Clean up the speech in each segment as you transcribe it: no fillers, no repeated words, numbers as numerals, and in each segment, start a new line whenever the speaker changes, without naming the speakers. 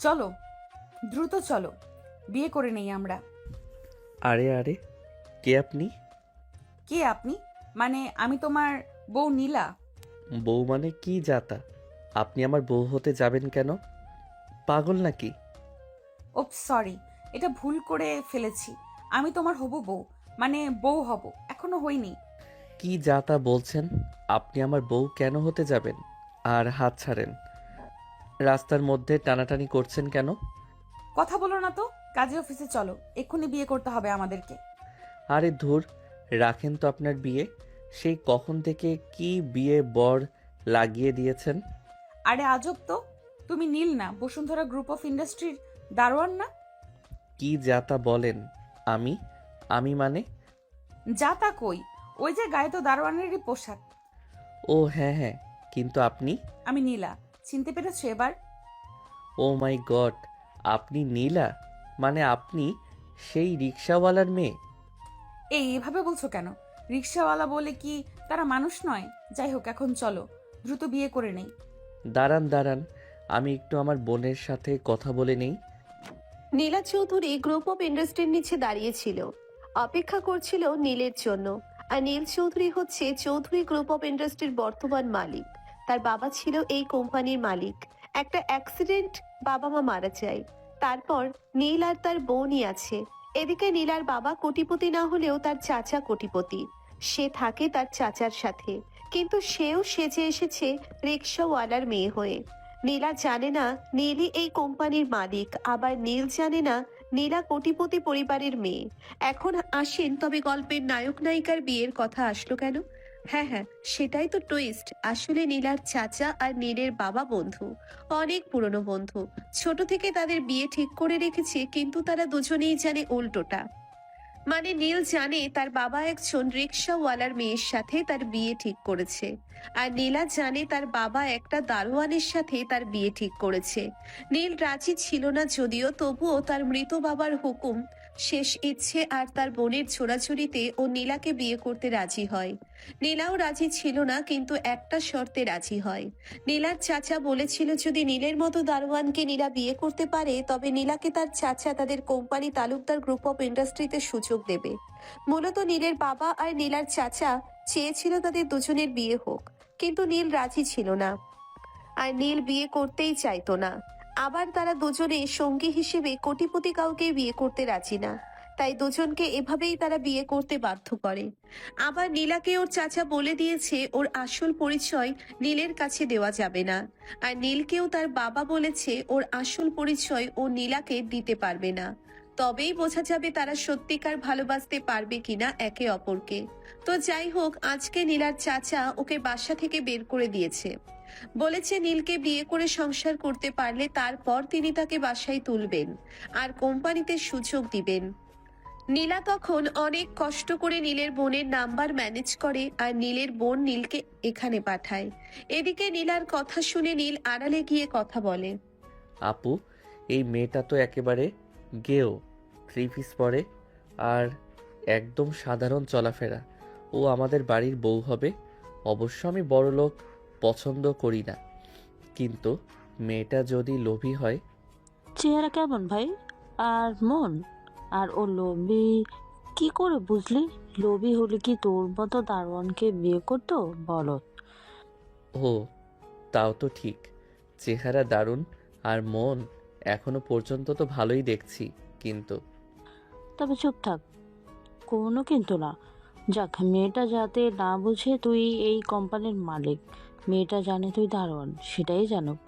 চলো, দ্রুত চলো, বিয়ে করে নেই আমরা।
আরে আরে, কে আপনি?
কে আপনি? মানে আমি তোমার বউ নীলা।
বউ মানে কি যাতা? আপনি আমার বউ হতে যাবেন কেন? পাগল নাকি?
ওপ সরি, এটা ভুল করে ফেলেছি। আমি তোমার হবু বউ, মানে বউ হব, এখনো হইনি।
কি যাতা বলছেন? আপনি আমার বউ কেন হতে যাবেন? আর হাত ছাড়েন। রাস্তার মধ্যে টানাটানি করছেন কেন?
কথা বলো না তো, কাজে অফিসে চলো, এক্ষুনি বিয়ে করতে হবে আমাদেরকে।
আরে ধুর, রাখেন তো আপনার বিয়ে। সেই কখন থেকে কি বিয়ে বর লাগিয়ে দিয়েছেন?
আরে আজব তো, তুমি নীল না বসুন্ধরা গ্রুপ অফ ইন্ডাস্ট্রির দারোয়ান না?
কি যাতা বলেন? আমি আমি মানে?
যা তা কই, ওই যে গায়ে তো দারোয়ানেরই পোশাক।
ও হ্যাঁ হ্যাঁ, কিন্তু আপনি?
আমি নীলা, চিনতে পেরেছো এবার?
ও মাই গড, আপনি নীলা? মানে আপনি সেই রিক্সাওয়ালার মেয়ে?
এভাবে বলছো কেন? রিক্সাওয়ালা বলে কি তারা মানুষ নয়? যাই হোক, এখন চলো, দ্রুত বিয়ে করে নেই।
দাঁড়ান দাঁড়ান, আমি একটু আমার বোনের সাথে কথা বলে নেই।
নীলা চৌধুরী গ্রুপ অফ ইন্ডাস্ট্রির নিচে দাঁড়িয়েছিল, অপেক্ষা করছিল নীলের জন্য। আর নীল চৌধুরী হচ্ছে চৌধুরী গ্রুপ অফ ইন্ডাস্ট্রির বর্তমান মালিক। তার বাবা ছিল এই কোম্পানির মালিক। একটা অ্যাক্সিডেন্ট, বাবা মা মারা যায়। তারপর নীল আর তার বোনই আছে। এদিকে নীলার বাবা কোটিপতি না হলেও তার চাচা কোটিপতি। সে থাকে তার চাচার সাথে, কিন্তু সেও সেজে এসেছে রিক্সাওয়ালার মেয়ে হয়ে। নীলা জানে না নীলই এই কোম্পানির মালিক, আবার নীল জানে না নীলা কোটিপতি পরিবারের মেয়ে। এখন আসেন, তবে গল্পের নায়ক নায়িকার বিয়ের কথা আসলো কেন? হ্যাঁ হ্যাঁ, সেটাই তো টুইস্ট। আসলে নীলার চাচা আর নীলের বাবা বন্ধু, অনেক পুরনো বন্ধু। ছোট থেকে তাদের বিয়ে ঠিক করে রেখেছে, কিন্তু তারা দুজনেই জানে উল্টোটা। মানে নীল জানে তার বাবা একজন রিক্সাওয়ালার মেয়ের সাথে তার বিয়ে ঠিক করেছে, আর নীলা জানে তার বাবা একটা দারোয়ানের সাথে তার বিয়ে ঠিক করেছে। নীল রাজি ছিল না যদিও, তবুও তার মৃত বাবার হুকুম, শেষ ইচ্ছে আর তার বোনের ছোড়াছুড়িতে ও নীলাকে বিয়ে করতে রাজি হয়। নীলাও রাজি ছিল না, কিন্তু একটা শর্তে রাজি হয়। নীলার চাচা বলেছিল যদি নীলের মতো দারোয়ানকে নীলা বিয়ে করতে পারে, তবে নীলাকে তার চাচা তাদের কোম্পানি তালুকদার গ্রুপ অফ ইন্ডাস্ট্রিতে সুযোগ দেবে। মূলত নীলের বাবা আর নীলার চাচা চেয়েছিল তাদের দুজনের বিয়ে হোক, কিন্তু নীল রাজি ছিল না। আর নীল বিয়ে করতেই চাইতো না। আবার তারা দুজনে সঙ্গী হিসেবে কোটিপতি কাউকে বিয়ে করতে রাজি না। তাই দুজনকে এভাবেই তারা বিয়ে করতে বাধ্য করে। আবার নীলাকে ওর চাচা বলে দিয়েছে ওর আসল পরিচয় নীলের কাছে দেওয়া যাবে না। আর নীলকেও তার বাবা বলেছে ওর আসল পরিচয় ও নীলাকে দিতে পারবে না। তবেই বোঝা যাবে তারা সত্যিকার ভালোবাসতে পারবে কিনা একে অপরকে। তো যাই হোক, আজকে নীলার চাচা ওকে বাসা থেকে বের করে দিয়েছে। বলেছে নীলকে বিয়ে করে সংসার করতে পারলে তারপর তিনি তাকে বাসায় তুলবেন আর কোম্পানিতে সুযোগ দিবেন। নীলা তখন অনেক কষ্ট করে নীলের বোনের নাম্বার ম্যানেজ করে, আর নীলের বোন নীলকে এখানে পাঠায়। এদিকে নীলার কথা শুনে নীল আড়ালে গিয়ে কথা বলে।
আপু, এই মেয়েটা তো একেবারে গেও, থ্রি পিস পরে, আর একদম সাধারণ চলাফেরা। ও আমাদের বাড়ির বউ হবে। অবশ্য আমি বড় লোক পছন্দ করি না, কিন্তু মেয়েটা যদি লোভী হয়।
চেহারা কেমন ভাই? আর মন? আর ও লোভী কি করে বুঝলি? লোভী হলে কি তোর মতো দারোয়ানকে বিয়ে করতো? বলো।
ও, তাও তো ঠিক। চেহারা দারুণ, আর মন এখনো পর্যন্ত তো ভালোই দেখছি, কিন্তু
তবে চুপ থাক, কোনো কিন্তু না। যাক, মেয়েটা যাতে না বুঝে তুই এই কোম্পানির মালিক, মেয়েটা জানে তুই দারোয়ান, সেটাই জানুক।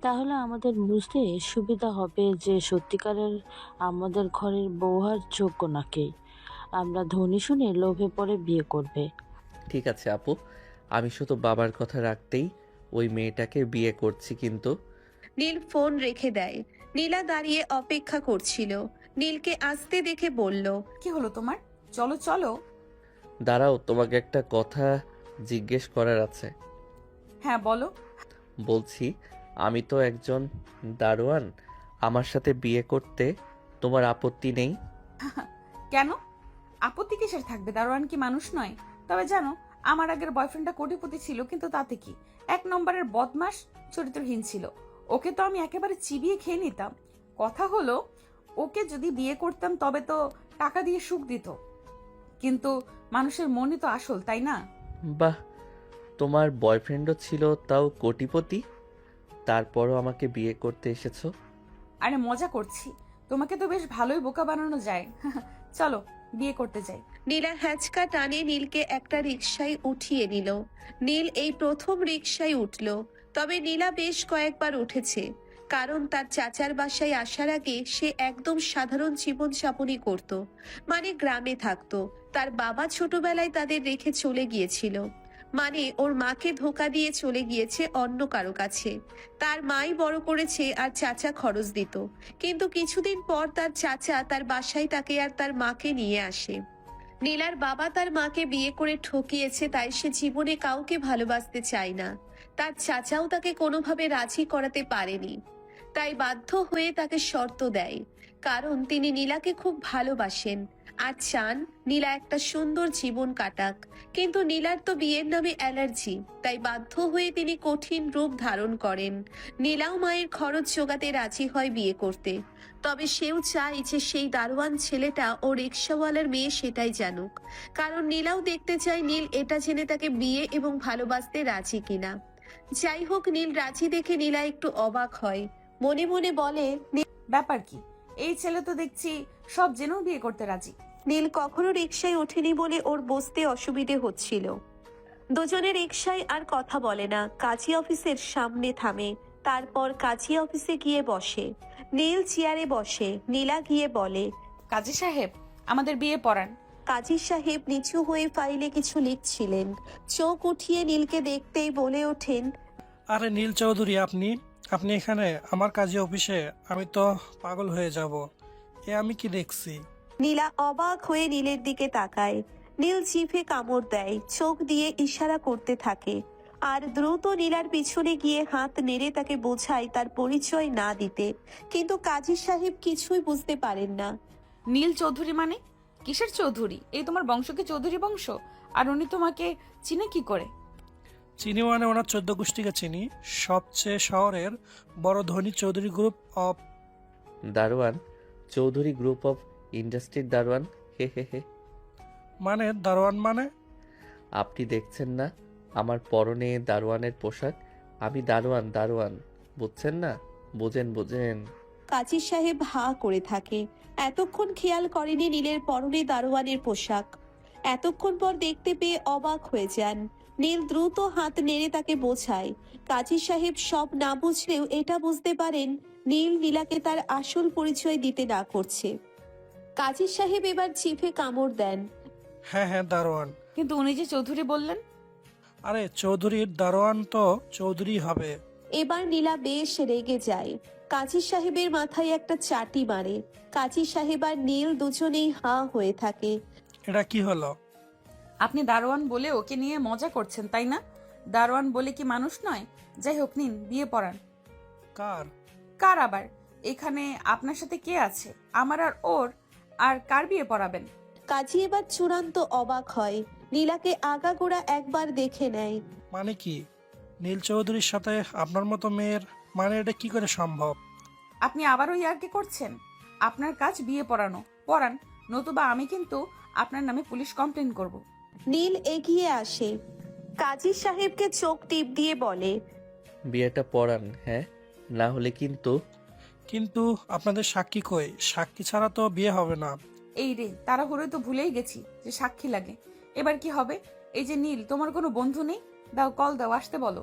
তাহলে আমাদের বুঝতে সুবিধা হবে যে সত্যিকারের আমাদের ঘরের বউ হওয়ার যোগ্য নাকি। আমরা ধনী শুনে লোভে পড়ে বিয়ে করবে।
ঠিক আছে আপু, আমি শুধু বাবার কথা রাখতেই ওই মেয়েটাকে বিয়ে করছি, কিন্তু
নীল ফোন রেখে দেয়। নীলা দাঁড়িয়ে অপেক্ষা করছিল। নীলকে আসতে দেখে বলল,
কি হলো তোমার? চলো চলো।
দাঁড়াও, তোমাকে একটা কথা জিজ্ঞেস করার আছে।
হ্যাঁ বলো।
বলছি, আমি তো একজন দারোয়ান, আমার সাথে বিয়ে করতে তোমার আপত্তি নেই?
কেন? আপত্তি কিসের থাকবে? দারোয়ান কি মানুষ নয়? তবে জানো, আমার আগের বয়ফ্রেন্ডটা কোটিপতি ছিল, কিন্তু তাতে কি, এক নম্বরের বদমাস, চরিত্রহীন ছিল। ওকে তো আমি একেবারে চিবিয়ে খেয়ে নিতাম। কথা হলো, ওকে যদি বিয়ে করতাম তবে তো টাকা দিয়ে সুখ দিত, কিন্তু মানুষের মনই তো আসল, তাই না?
বাহ, তোমার বয়ফ্রেন্ডও ছিল, তাও কোটিপতি, তারপরও আমাকে বিয়ে করতে এসেছো?
আরে মজা করছি, তোমাকে তো বেশ ভালোই বোকা বানানো যায়। চলো বিয়ে করতে যাই।
নীলা হ্যাচকা টানে নীলকে একটা রিকশায় উঠিয়ে নিল। নীল এই প্রথম রিকশায় উঠল, তবে নীলা বেশ কয়েকবার উঠেছে, কারণ তার চাচার বাসায় আসার আগে সে একদম সাধারণ জীবনযাপনই করত। মানে গ্রামে থাকতো। তার বাবা ছোটবেলায় তাদের রেখে চলে গিয়েছিল, মানে ওর মাকে ধোকা দিয়ে চলে গিয়েছে অন্য কারো কাছে। তার মাই বড় করেছে আর চাচা খরচ দিত, কিন্তু কিছুদিন পর তার চাচা তার বাসায় তাকে আর তার মাকে নিয়ে আসে। নীলার বাবা তার মাকে বিয়ে করে ঠকিয়েছে, তাই সে জীবনে কাউকে ভালোবাসতে চায় না। তার চাচাও তাকে কোনোভাবে রাজি করাতে পারেনি, তাই বাধ্য হয়ে তাকে শর্ত দেয়, কারণ তিনি নীলাকে খুব ভালোবাসেন আর চান নীলা একটা সুন্দর জীবন কাটাক। কিন্তু নীলার তো বিয়ের নামে অ্যালার্জি, তাই বাধ্য হয়ে তিনি কঠিন রূপ ধারণ করেন। নীলাও মায়ের খরচ জোগাতে রাজি হয় বিয়ে করতে, তবে সেও চায় যে সেই দারোয়ান ছেলেটা ও রিক্সাওয়ালার মেয়ে সেটাই জানুক, কারণ নীলাও দেখতে চায় নীল এটা জেনে তাকে বিয়ে এবং ভালোবাসতে রাজি কিনা। যাই হোক, নীল রাজি দেখে নীলা একটু অবাক হয়, মনে মনে বলে,
ব্যাপার কি, এই ছেলে তো দেখছি সব জেনেও বিয়ে করতে রাজি।
নীল কখনো রিক্সায় ওঠেনি বলে ওর বসতে অসুবিধে হচ্ছিল। দুজনে রিক্সায় আর কথা বলে না, কাজী অফিসের সামনে থামে, তারপর কাজী অফিসে গিয়ে বসে। নীল চেয়ারে বসে, নীলা গিয়ে বলে,
কাজী সাহেব, আমাদের বিয়ে পড়ান।
কাজী সাহেব নিচু হয়ে ফাইলে কিছু লিখছিলেন। চোখ উঠিয়ে নীলকে দেখতেই বলে ওঠেন,
আরে নীল চৌধুরী, আপনি আপনি এখানে আমার কাজে অফিসে? আমি তো পাগল হয়ে যাব, এ আমি কি দেখছি?
নীলা অবাক হয়ে নীলের দিকে তাকায়। নীল জিভে কামড় দেয়, চোখ দিয়ে ইশারা করতে থাকে, আর দ্রুত নীলার পিছনে গিয়ে হাত নেড়ে তাকে বোঝায় তার পরিচয় না দিতে। কিন্তু কাজী সাহেব কিছুই বুঝতে পারেন না।
নীল চৌধুরী মানে? কিসের চৌধুরী? এই তোমার বংশ কি চৌধুরী বংশ? আর উনি তোমাকে চিনে কি করে?
চিনি মানে ওনার 14 গোষ্ঠীকে চিনি, সবচেয়ে শহরের বড় ধনী চৌধুরী গ্রুপ অফ।
দারোয়ান চৌধুরী গ্রুপ অফ ইন্ডাস্ট্রির দারোয়ান। হে হে হে।
মানে দারোয়ান মানে?
আপনি দেখছেন না আমার পরনে দারোয়ানের পোশাক? আমি দারোয়ান, দারোয়ান, বুঝছেন না? বুঝেন বুঝেন।
কাজী সাহেব হাঁ করে থাকে, এতক্ষণ খেয়াল করেনি নীলের পরনে দারোয়ানের পোশাক। এতক্ষণ পর দেখতে পেয়ে অবাক হয়ে যান। নীল দ্রুত হাত নেড়ে তাকে বোঝায়। কাজী সাহেব সব না বুঝলেও এটা বুঝতে পারেন নীল নীলাকে তার আসল পরিচয় দিতে না করছে। কাজী সাহেব এবার জিভে কামড় দেন।
হ্যাঁ হ্যাঁ, দারোয়ান।
কিন্তু উনি যে চৌধুরী বললেন।
আরে চৌধুরীর দারোয়ান তো চৌধুরী হবে।
এবার নীলা বেশ রেগে যায়। কাজী সাহেবের মাথায় একটা চাটি মারে। কাজী সাহেব আর নীল দুজনেই হাঁ হয়ে থাকে।
এটা কি হলো?
আপনি দারোয়ান বলে ওকে নিয়ে মজা করছেন, তাই না? দারোয়ান বলে কি মানুষ নয়? যাই হোক, নিন বিয়ে পড়ান।
কার?
কার আবার? এখানে আপনার সাথে কে আছে? আমার আর ওর। আর কার বিয়ে পড়াবেন?
কাজী এবার চূড়ান্ত অবাক হয়, নীলাকে আগাগোড়া একবার দেখে নেয়।
মানে কি? নীল চৌধুরীর সাথে আপনার মতো মেয়ের, মানে এটা কি করে সম্ভব?
আপনি আবারও ইয়ার্কি করছেন? আপনার কাজ বিয়ে পড়ানো, পড়ান, নতুবা আমি কিন্তু আপনার নামে পুলিশ কমপ্লেন করব।
নীল এগিয়ে আসে, কাজী সাহেবকে চোখ টিপ দিয়ে বলে,
বিয়েটা পড়ান, হ্যাঁ, না হলে কিন্তু।
কিন্তু আপনাদের সাক্ষী কই? সাক্ষী ছাড়া তো বিয়ে হবে না।
এই রে, তাড়াহুড়োয় তো ভুলেই গেছি যে সাক্ষী লাগে। এবার কি হবে? এই যে নীল, তোমার কোনো বন্ধু নেই? দাও, কল দাও, আসতে বলো।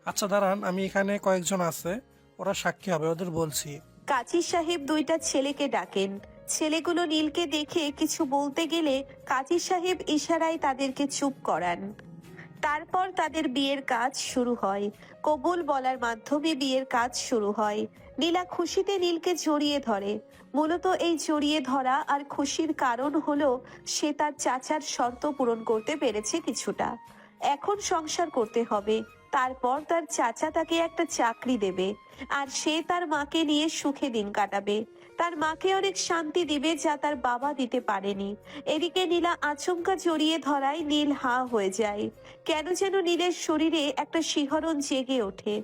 আচ্ছা দাঁড়ান, আমি এখানে কয়েকজন আছে, ওরা সাক্ষী হবে, ওদের বলছি।
কাজী সাহেব দুইটা ছেলেকে ডাকেন। ছেলেগুলো নীলকে দেখে কিছু বলতে গেলে কাজী সাহেব ইশারায় তাদেরকে চুপ করান। তারপর তাদের বিয়ের কাজ শুরু হয়। কবুল বলার মাধ্যমে বিয়ের কাজ শুরু হয়। নীলা খুশিতে নীলকে জড়িয়ে ধরে। মূলত এই জড়িয়ে ধরা আর খুশির কারণ হলো সে তার চাচার শর্ত পূরণ করতে পেরেছে কিছুটা। এখন সংসার করতে হবে, তারপর তার চাচা তাকে একটা চাকরি দেবে আর সে তার মাকে নিয়ে সুখে দিন কাটাবে। তার মাকে অনেক শান্তি দিবে যা তার বাবা দিতে পারেনি। এদিকে নীলা আচমকা জড়িয়ে ধরায় নীল হাঁ হয়ে যায়। কেন যেন নীলের শরীরে একটা শিহরণ জেগে ওঠে।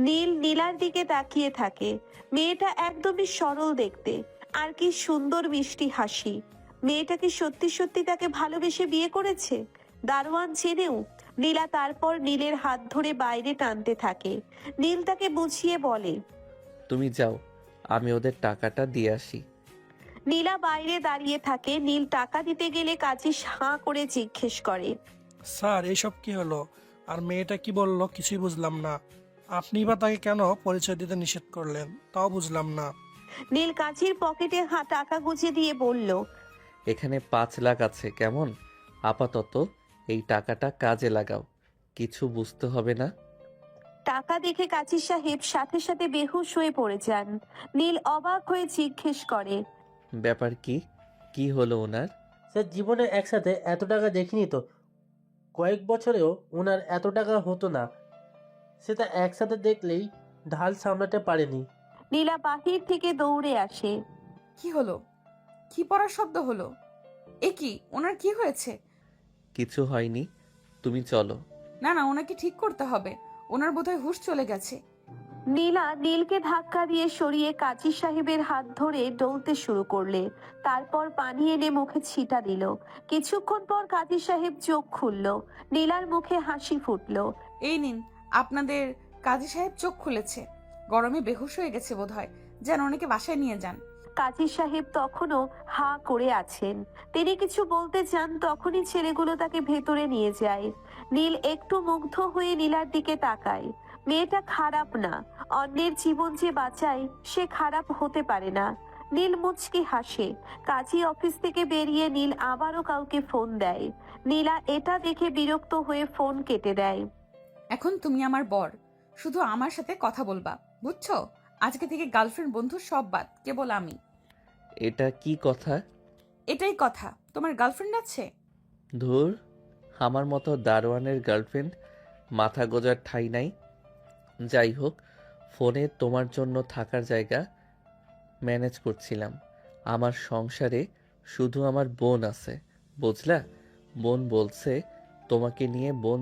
নীল নীলার দিকে তাকিয়ে থাকে। মেয়েটা একদমই সরল দেখতে, আর কি সুন্দর মিষ্টি হাসি। মেয়েটা কি সত্যি সত্যি তাকে ভালোবেসে বিয়ে করেছে? দারোয়ান চেনেও? নীলা তারপর নীলের হাত ধরে বাইরে টানতে থাকে। নীল তাকে বুঝিয়ে বলে।
তুমি যাও, আমি ওদের টাকাটা দিয়ে আসি।
নীলা বাইরে দাঁড়িয়ে থাকে। নীল টাকা দিতে গেলে কাজী হাঁ করে জিজ্ঞেস করে।
স্যার এইসব কি হলো? আর মেয়েটা কি বললো কিছুই বুঝলাম না। আপনি বা তাকে কেন পরিচয় দিতে নিষেধ করলেন তাও বুঝলাম না।
নীল কাজীর পকেটে টাকা গুজে দিয়ে বলল।
এখানে 5 লাখ আছে, কেমন? আপাতত এই টাকাটা কাজে লাগাও, কিছু বুঝতে হবে না।
টাকা দেখে কাজী সাহেব সাথে সাথে বেহুশ হয়ে পড়ে যান। নীল অবাক হয়ে জিজ্ঞেস করে।
ব্যাপার কি? কি হলো ওনার?
স্যার, জীবনে একসাথে এত টাকা দেখিনি তো। কয়েক বছরেও ওনার এত টাকা হতো না। সেটা একসাথে দেখলেই ঢাল সামলাতে পারেনি।
নীলা বাহির থেকে দৌড়ে আসে।
কি হলো? কি পড়ার শব্দ হলো? এ কি, ওনার কি হয়েছে?
কিছু হয়নি, তুমি চলো।
না না, ওনাকে ঠিক করতে হবে। ওনার বোধহয় হুঁশ চলে গেছে।
নীলা নীলকে ধাক্কা দিয়ে সরিয়ে কাজী সাহেবের হাত ধরে ডলতে শুরু করলে। তারপর পানি এনে মুখে ছিটা দিল। কিছুক্ষণ পর কাজী সাহেব চোখ খুলল। নীলার মুখে হাসি ফুটলো।
এই নিন, আপনাদের কাজী সাহেব চোখ খুলেছে। গরমে বেহুশ হয়ে গেছে বোধহয়, যেন ওনাকে বাসায় নিয়ে যান।
কাজী সাহেব তখনও হা করে আছেন। তিনি কিছু বলতে চান, তখনই ছেলেগুলো তাকে ভেতরে নিয়ে যায়। নীল একটু মুগ্ধ হয়ে নীলার দিকে তাকায়। মেয়েটা খারাপ না, অন্যের জীবন যে বাঁচায় সে খারাপ হতে পারে না। নীল মুচকি হাসে। কাজী অফিস থেকে বেরিয়ে নীল আবারও কাউকে ফোন দেয়। নীলা এটা দেখে বিরক্ত হয়ে ফোন কেটে দেয়।
এখন তুমি আমার বর, শুধু আমার সাথে কথা বলবা, বুঝছো? আজকে থেকে গার্লফ্রেন্ড বন্ধু সব বাদ, কেবল আমি।
এটা কি কথা?
এটাই কথা। তোমার গার্লফ্রেন্ড আছে?
ধুর, আমার মতো দারোয়ানের গার্লফ্রেন্ড মাথা গোজার ঠাঁই নাই। যাই হোক, ফোনে তোমার জন্য থাকার জায়গা ম্যানেজ করছিলাম। আমার সংসারে শুধু আমার বোন আছে, বুঝলা? বোন বলছে তোমাকে নিয়ে বোন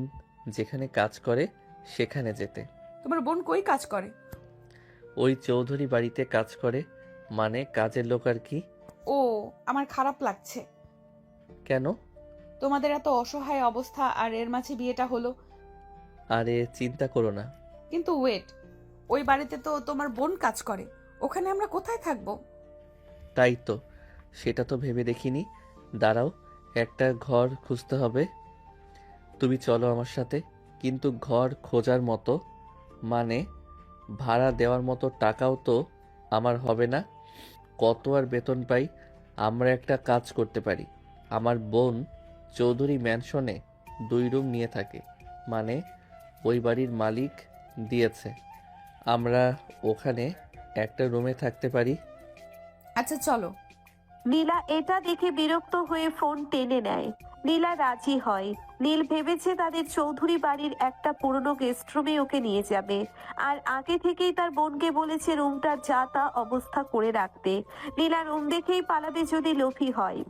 যেখানে কাজ করে সেখানে যেতে।
তোমার বোন কই কাজ করে?
ওই চৌধুরী বাড়িতে কাজ করে। মানে কাজের লোক আর কি।
ও, আমার খারাপ লাগছে।
কেন?
তোমাদের এত অসহায় অবস্থা, আর এর মাঝে বিয়েটা হলো।
আরে চিন্তা করো না।
কিন্তু ওয়েট, ওই বাড়িতে তো তোমার বোন কাজ করে, ওখানে আমরা কোথায় থাকবো?
তাই তো, সেটা তো ভেবে দেখিনি। দাঁড়াও, একটা ঘর খুঁজতে হবে। তুমি চলো আমার সাথে। কিন্তু ঘর খোঁজার মতো, মানে ভাড়া দেওয়ার মতো টাকাও তো আমার হবে না। কত আর বেতন পাই? আমরা একটা কাজ করতে পারি। আমার বোন চৌধুরী ম্যানশনে 2 রুম নিয়ে থাকে, মানে ওই বাড়ির মালিক দিয়েছে। আমরা ওখানে একটা রুমে থাকতে পারি।
আচ্ছা চলো।
নীলা এটা দেখে বিরক্ত হয়ে ফোন টেনে নেয়। নীলা রাজি হয়। নীল ভেবেছে তাদের চৌধুরী বাড়ির একটা পুরনো গেস্ট রুমে ওকে নিয়ে যাবে, আর আগে থেকেই তার বোনকে বলেছে রুমটার যা তা অবস্থা করে রাখতে। নীলা রুম দেখেই পালাবে যদি লোভী হয়।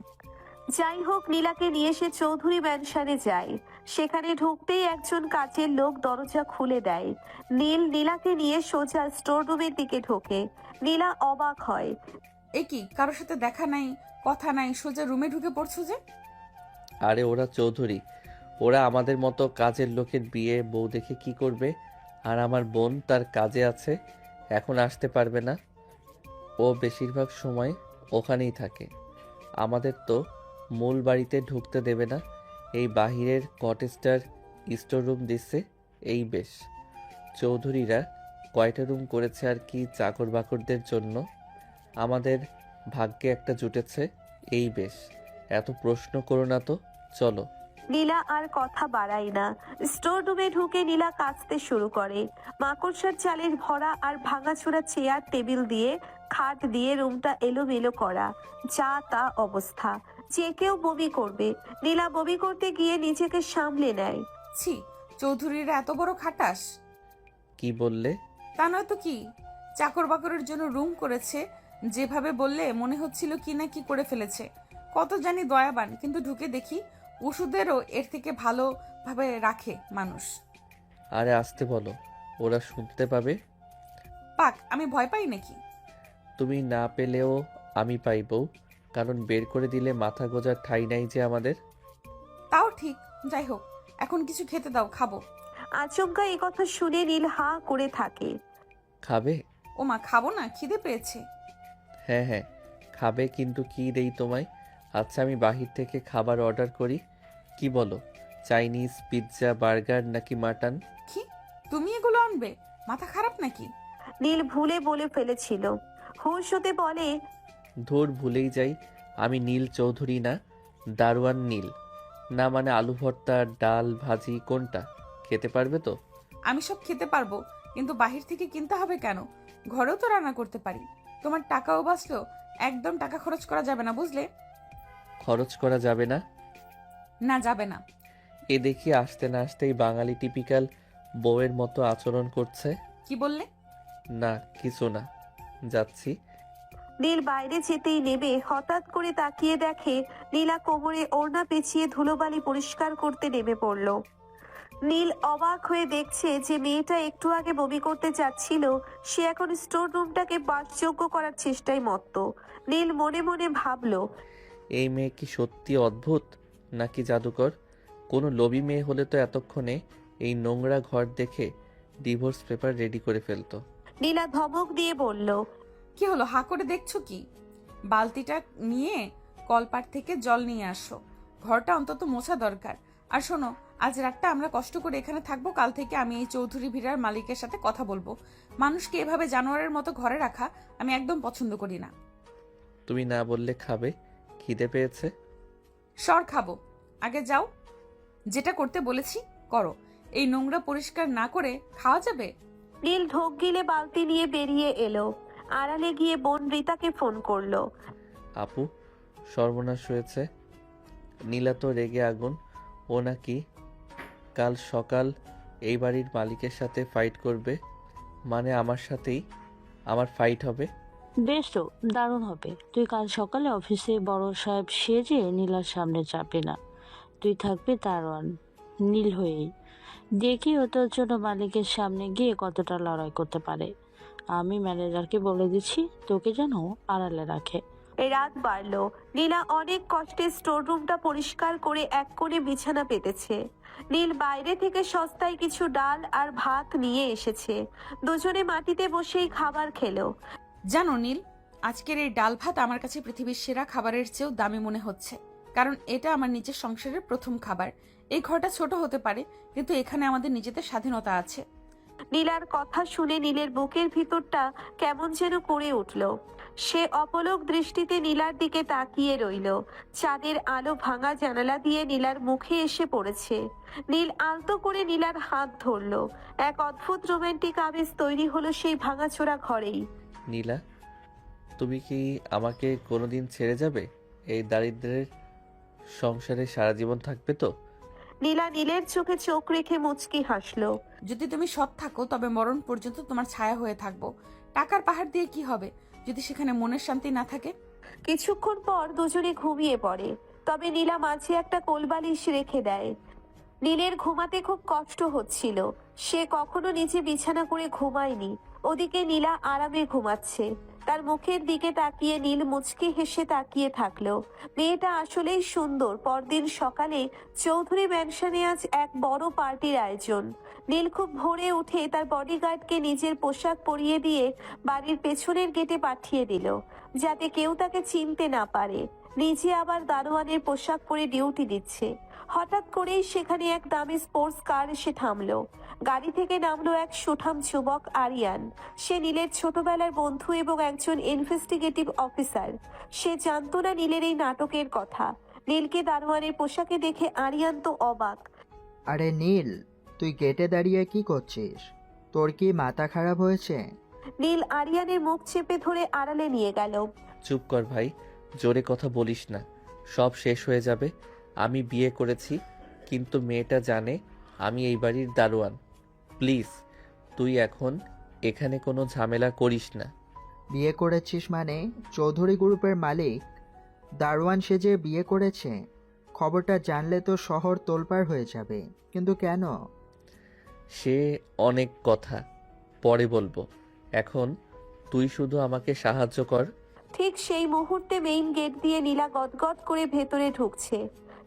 যাই হোক, নীলাকে নিয়ে সে চৌধুরী ম্যানশনে যায়। সেখানে ঢুকতেই একজন কাজের লোক দরজা খুলে দেয়। নীল নীলাকে নিয়ে সোজা স্টোর রুমের দিকে ঢোকে। নীলা অবাক হয়।
এ কি, কারোর সাথে দেখা নাই, কথা নাই, সোজা রুমে ঢুকে পড়ছো যে?
আরে ওরা চৌধুরী, ওরা আমাদের মতো কাজের লোকের বিয়ে বউ দেখে কি করবে? আর আমার বোন তার কাজে আছে, এখন আসতে পারবে না। ও বেশিরভাগ সময় ওখানেই থাকে। আমাদের তো মূল বাড়িতে ঢুকতে দেবে না। এই বাহিরের কটেজটার স্টোর রুম দিচ্ছে, এই বেশ। চৌধুরীরা কয়টা রুম করেছে আর কি চাকর বাকরদের জন্য। আমাদের ভাগ্যে একটা জুটেছে, এই বেশ। এত প্রশ্ন করো না তো, চলো।
নীলা আর কথা বাড়ায় না। স্টোর রুমে ঢুকে নীলা কাঁচতে শুরু করে। মাকড়সার চালের ভরা আর ভাঙাচোরা চেয়ার টেবিল দিয়ে, খাট দিয়ে রুমটা এলোমেলো করা, যা তা অবস্থা। যে কেউ বমি করবে। নীলা বমি করতে গিয়ে নিজেকে সামলে নেয়।
ছি, চৌধুরীরা এত বড় খাটাস?
কি বললে?
তা নয় তো কি, চাকর বাকরের জন্য রুম করেছে। যেভাবে বললে মনে হচ্ছিল কি না কি করে ফেলেছে। কত জানি দয়াবান, কিন্তু ঢুকে দেখি ওষুধেরও এর থেকে ভালোভাবে রাখে মানুষ।
আরে আসতে বলো, ওরা শুনতে পাবে।
পাক, আমি ভয় পাই নাকি?
তুমি না পেলেও আমি পাইব, কারণ বের করে দিলে মাথা গোজার ঠাঁই নাই যে আমাদের।
তাও ঠিক। যাই হোক, এখন কিছু খেতে দাও, খাবো।
আচমকা এই কথা শুনে নীল হা করে থাকে।
খাবে?
ওমা, খাবো না, খিদে পেয়েছে।
হ্যাঁ হ্যাঁ খাবে, কিন্তু কি দেই তোমায়? আচ্ছা আমি বাহির থেকে খাবার অর্ডার করি, কি বলো? চাইনিজ, পিৎজা, বার্গার নাকি মাটন?
কি, তুমি এগুলো আনবে? মাথা খারাপ নাকি?
নীল ভুলে বলে ফেলেছিল। হুঁশ হতে বলে,
ধুর, ভুলেই যাই। আমি নীল চৌধুরী না, দারোয়ান নীল। না মানে আলু ভর্তা, ডাল, ভাজি কোনটা? খেতে পারবে তো?
আমি সব খেতে পারবো, কিন্তু বাহির থেকে কিনতে হবে কেন? ঘরেও তো রান্না করতে পারি। তোমার টাকাও বাঁচলো। একদম টাকা খরচ করা যাবে না, বুঝলে?
খরচ করা যাবে না?
না, যাবে না।
এ দেখি আসতে না আসতেই বাঙালি টিপিক্যাল বউয়ের মতো আচরণ করছে।
কি বললে?
না কিছু না, যাচ্ছি।
নীল বাইরে যেতেই নেবে হঠাৎ করে তাকিয়ে দেখে নীলা কোমরে ওড়না পেঁচিয়ে ধুলোবালি পরিষ্কার করতে নেমে পড়ল। নীল অবাক হয়ে দেখছে যে মেয়েটা একটু আগে বমি করতে যাচ্ছিল, সে এখন স্টোর রুমটাকে বাসযোগ্য করার চেষ্টায় মত্ত। নীল মনে মনে ভাবলো,
এই মেয়ে কি সত্যি অদ্ভুত নাকি জাদুকর? কোনো লোভী মেয়ে হলে তো এতক্ষণে এই নোংরা ঘর দেখে ডিভোর্স পেপার রেডি করে ফেলতো।
নীলা ধমক দিয়ে বলল,
কি হলো, হা করে দেখছো কি? বালতিটা নিয়ে কলপাট থেকে জল নিয়ে আসো। ঘরটা অন্তত মোছা দরকার। আর শোনো, আজ রাতটা আমরা কষ্ট করে এখানে থাকবো। কাল থেকে আমি এই চৌধুরী ভিড়ার মালিকের সাথে কথা বলবো। মানুষকে এভাবে জানোয়ারের মতো ঘরে রাখা আমি একদম পছন্দ করি না।
তুমি না বললে খাবে, খিদে পেয়েছে।
সর খাবো, আগে যাও। যেটা করতে বলেছি করো। এই নোংরা পরিষ্কার না করে খাওয়া যাবে?
নীল ঢোক গিলে বালতি নিয়ে বেরিয়ে এলো। আড়ালে গিয়ে বোন রিতাকে ফোন করলো।
আপু, সর্বনাশ হয়েছে। নীলা তো রেগে আগুন। ও নাকি কাল সকাল এই বাড়ির মালিকের সাথে ফাইট করবে। মানে আমার সাথেই আমার ফাইট হবে।
বেশ তো, দারুণ হবে। তুই কাল সকালে অফিসে বড় সাহেব সেজে নীলার সামনে চাপে না, তুই থাকবি দারোয়ান নীল হয়েই। দেখি ও তোর জন্য মালিকের সামনে গিয়ে কতটা লড়াই করতে পারে। আমি ম্যানেজারকে বলে দিচ্ছি তোকে যেন আড়ালে রাখে।
রাত বাড়লো। নীলা অনেক কষ্টে স্টোর রুমটা পরিষ্কার করে এক কোণে বিছানা পেতেছে। নীল বাইরে থেকে সস্তায় কিছু ডাল আর ভাত নিয়ে এসেছে। দুজনে মাটিতে বসেই খাবার খেলো।
জানো নীল, আজকের এই ডাল ভাত আমার কাছে পৃথিবীর সেরা খাবারের চেয়েও দামি মনে হচ্ছে। কারণ এটা আমার নিজের সংসারের প্রথম খাবার। এই ঘরটা ছোট হতে পারে, কিন্তু এখানে আমাদের নিজেদের স্বাধীনতা আছে।
নীলার কথা শুনে নীলের বুকের ভিতরটা কেমন যেন করে উঠল। সে অপলক দৃষ্টিতে নীলার দিকে তাকিয়ে রইল। চাঁদের আলো ভাঙা জানালা দিয়ে নীলার মুখে এসে পড়েছে। নীল আলতো করে নীলার হাত ধরল। এক অদ্ভুত রোমান্টিক আবেশ তৈরি হলো সেই ভাঙাচোরা ঘরেই।
নীলা, তুমি কি আমাকে কোনোদিন ছেড়ে যাবে? এই দারিদ্রের সংসারে সারা জীবন থাকবে তো?
নীলা নীলের চোখে চোখ রেখে মুচকি হাসলো।
যদি তুমি সৎ থাকো তবে মরণ পর্যন্ত তোমার ছায়া হয়ে থাকবো। টাকার পাহাড় দিয়ে কি হবে যদি সেখানে মনের শান্তি না থাকে?
কিছুক্ষণ পর দুজনে ঘুমিয়ে পড়ে। তবে নীলা মাঝে একটা কোলবালিশ রেখে দেয়। নীলের ঘুমাতে খুব কষ্ট হচ্ছিল। সে কখনো নিচে বিছানা করে ঘুমায়নি। ওদিকে নীলা আরামে ঘুমাচ্ছে। তার মুখের দিকে তাকিয়ে নীল মুচকি হেসে তাকিয়ে থাকলো। মেয়েটা আসলেই সুন্দর। পরদিন সকালে চৌধুরী ম্যানশনে আজ এক বড় পার্টির আয়োজন। নীল খুব ভোরে উঠে তার বডিগার্ডকে নিজের পোশাক পরিয়ে দিয়ে বাড়ির পেছনের গেটে পাঠিয়ে দিল, যাতে কেউ তাকে চিনতে না পারে। নিজে আবার দারোয়ানের পোশাক পরে ডিউটি দিচ্ছে। হঠাৎ করেই সেখানে এক দামি স্পোর্টস কার এসে থামলো। গাড়ি থেকে নামলো এক সুঠাম যুবক আরিয়ান। সে নীলের ছোটবেলার বন্ধু এবং একজন ইনভেস্টিগেটিভ অফিসার। সে জানতো না নীলের এই নাটকের কথা। নীলকে দারোয়ানের পোশাকে দেখে আরিয়ান তো অবাক।
আরে নীল, তুই গেটে দাঁড়িয়ে কি করছিস? তোর কি মাথা খারাপ হয়েছে?
নীল আরিয়ানের মুখ চেপে ধরে আড়ালে নিয়ে গেল।
চুপ কর ভাই, জোরে কথা বলিস না। সব শেষ হয়ে যাবে। আমি বিয়ে করেছি, কিন্তু মেয়েটা জানে আমি এই বাড়ির দারোয়ান। প্লিজ তুই এখন এখানে কোনো ঝামেলা করিস না।
বিয়ে করেছিস মানে চৌধুরী গ্রুপের মালিক দারোয়ান সেজে বিয়ে করেছে? খবরটা জানলে তো শহর তোলপাড় হয়ে যাবে। কিন্তু কেন?
সে অনেক কথা পরে বলবো, এখন তুই শুধু আমাকে সাহায্য কর।
ঠিক সেই মুহূর্তে মেইন গেট দিয়ে নীলা গদগদ করে ভেতরে ঢুকছে।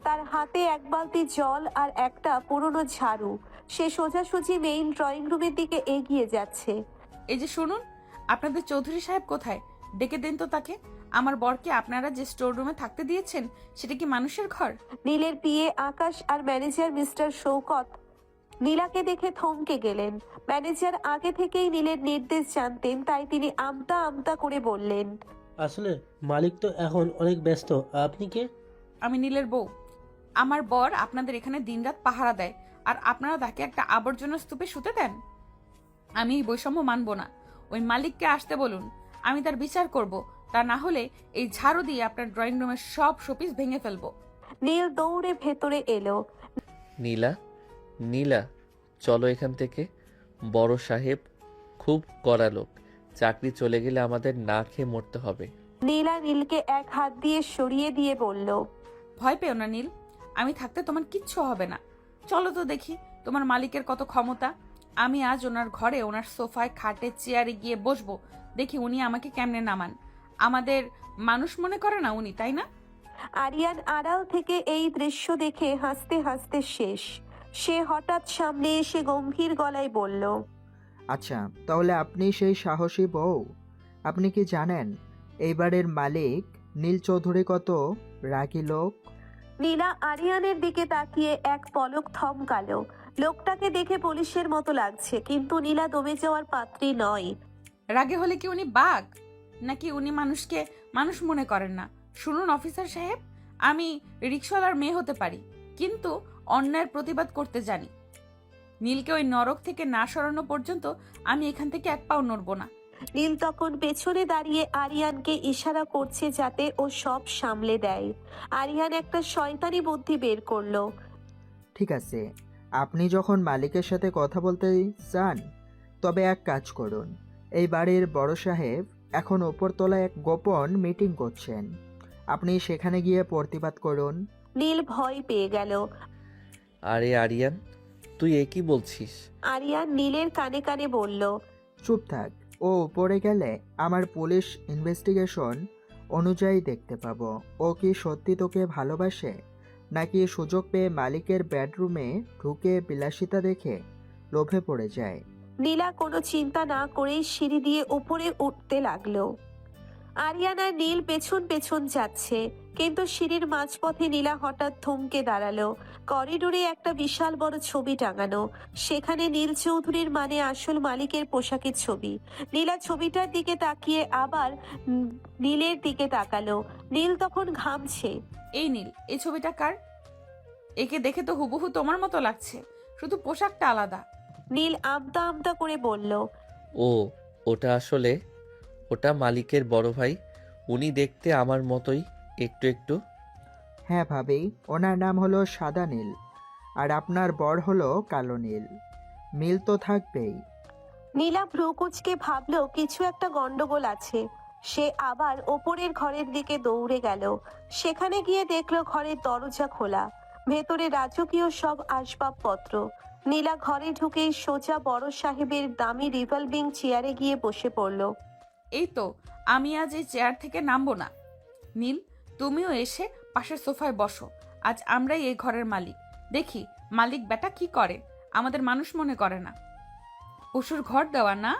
তার হাতে এক বালতি জল আর একটা পুরনো ঝাড়ু। সে সোজাসুজি মেইন ড্রয়িং রুমের দিকে এগিয়ে যাচ্ছে।
এই যে শুনুন, আপনাদের চৌধুরী সাহেব কোথায়? ডেকে দেন তো তাকে। আমার বরকে আপনারা যে স্টোর রুমে থাকতে দিয়েছেন সেটা কি মানুষের ঘর?
নীলের পিএ আকাশ আর ম্যানেজার মিস্টার শৌকত নীলাকে দেখে থমকে গেলেন। ম্যানেজার আগে থেকেই নীলের নির্দেশ জানতেন, তাই তিনি আমতা আমতা করে বললেন,
আসলে মালিক তো এখন অনেক ব্যস্ত। আপনি কে?
আমি নীলের বউ। আমার বর আপনাদের এখানে দিনরাত পাহারা দেয়, আর আপনারা তাকে একটা আবর্জনা স্তূপে শুতে দেন? আমি এই বৈষম্য মানব না। ওই মালিককে আসতে বলুন, আমি তার বিচার করব। তা না হলে এই ঝাড়ু দিয়ে আপনার ড্রয়িং রুমের সব শোপিস ভেঙে ফেলবো।
নীল দৌড়ে ভেতরে এলো।
নীলা, নীলা, চলো এখান থেকে। বড় সাহেব খুব কড়া লোক, চাকরি চলে গেলে আমাদের না খেয়ে মরতে হবে।
নীলা নীলকে এক হাত দিয়ে সরিয়ে দিয়ে বলল,
ভয় পেও না নীল, আমি থাকতে তোমার কিচ্ছু হবে না। চলো তো দেখি তোমার মালিকের কত ক্ষমতা। আমি আজ ওনার ঘরে, ওনার সোফায়, খাটে, চেয়ারে গিয়ে বসবো। দেখি উনি আমাকে কেমনে নামান। আমাদের মানুষ মনে করে না উনি, তাই না?
আরিয়ান আড়াল থেকে এই দৃশ্য দেখে হাসতে হাসতে শেষ। সে হঠাৎ সামনে এসে গম্ভীর গলায় বলল,
আচ্ছা, তাহলে আপনি সেই সাহসী বউ? আপনি কি জানেন এইবারের মালিক নীল চৌধুরী কত রাগী লোক?
নীলা আরিয়ানের দিকে তাকিয়ে এক পলক থমকালো। লোকটাকে দেখে পুলিশের মতো লাগছে, কিন্তু নীলা দমে যাওয়ার পাত্রী নয়।
রাগে হলে কি উনি বাঘ? নাকি উনি মানুষকে মানুষ মনে করেন না? শুনুন অফিসার সাহেব, আমি রিক্সাওয়ালার মেয়ে হতে পারি, কিন্তু অন্যায়ের প্রতিবাদ করতে জানি। নীলকে ওই নরক থেকে না সরানো পর্যন্ত আমি এখান থেকে এক পাও নড়বো না।
নীল তখন পেছনে দাঁড়িয়ে আরিয়ানকে ইশারা করছে যাতে ও সব সামলে দেয়। আরিয়ান একটা শয়তানি বুদ্ধি বের করলো।
ঠিক আছে, আপনি যখন মালিকের সাথে কথা বলতে চান তবে এক কাজ করুন। এই বাড়ির বড় সাহেব এখন ওপরতলায় এক গোপন মিটিং করছেন, আপনি সেখানে গিয়ে প্রতিবাদ করুন।
নীল ভয় পেয়ে গেল।
আরে আরিয়ান, তুই এ কি বলছিস?
আরিয়ান নীলের কানে কানে বলল,
চুপ থাক, ও উপরে গেলে আমার পুলিশ ইনভেস্টিগেশন অনুযায়ী দেখতে পাবো ও কি সত্যি তোকে ভালোবাসে, নাকি সুযোগ পেয়ে মালিকের বেডরুমে ঢুকে বিলাসিতা দেখে লোভে পড়ে যায়।
নীলা কোনো চিন্তা না করেই সিঁড়ি দিয়ে উপরে উঠতে লাগলো। আরিয়ান আর নীল পেছন পেছন যাচ্ছে, কিন্তু সিঁড়ির মাঝপথে নীলা হঠাৎ থমকে দাঁড়ালো। করিডোরে একটা বিশাল বড় ছবি টাঙানো, সেখানে নীল চৌধুরীর মানে আসল মালিকের পোশাকের ছবি। নীলা ছবিটার দিকে তাকিয়ে আবার নীলের দিকে তাকালো। নীল তখন ঘামছে।
এই নীল, এই ছবিটা কার? একে দেখে তো হুবহু তোমার মতো লাগছে, শুধু পোশাকটা আলাদা।
নীল আমতা আমতা করে বলল,
ও, ওটা মালিকের বড় ভাই। উনি দেখতে আমার মতোই একটু একটু।
হ্যাঁ ভাবি, ওনার নাম হলো সাদা নীল, আর আপনার বর হলো কালো নীল। মিল তো থাকবেই।
নীলা ভ্রুকুচকে ভাবলো কিছু একটা গন্ডগোল আছে। সে আবার ওপরের ঘরের দিকে দৌড়ে গেল। সেখানে গিয়ে দেখলো ঘরের দরজা খোলা, ভেতরে রাজকীয় সব আসবাবপত্র। নীলা ঘরে ঢুকেই সোজা বড় সাহেবের দামি রিভলভিং চেয়ারে গিয়ে বসে পড়ল।
এই তো, আমি আজ এই চেয়ার থেকে নামবো না। নীল, তুমিও এসে পাশের সোফায় বসো। আজ আমরাই এই ঘরের মালিক। দেখি মালিক বেটা কি করে, আমাদের মানুষ মনে করে না। পশুর ঘর দেওয়া না।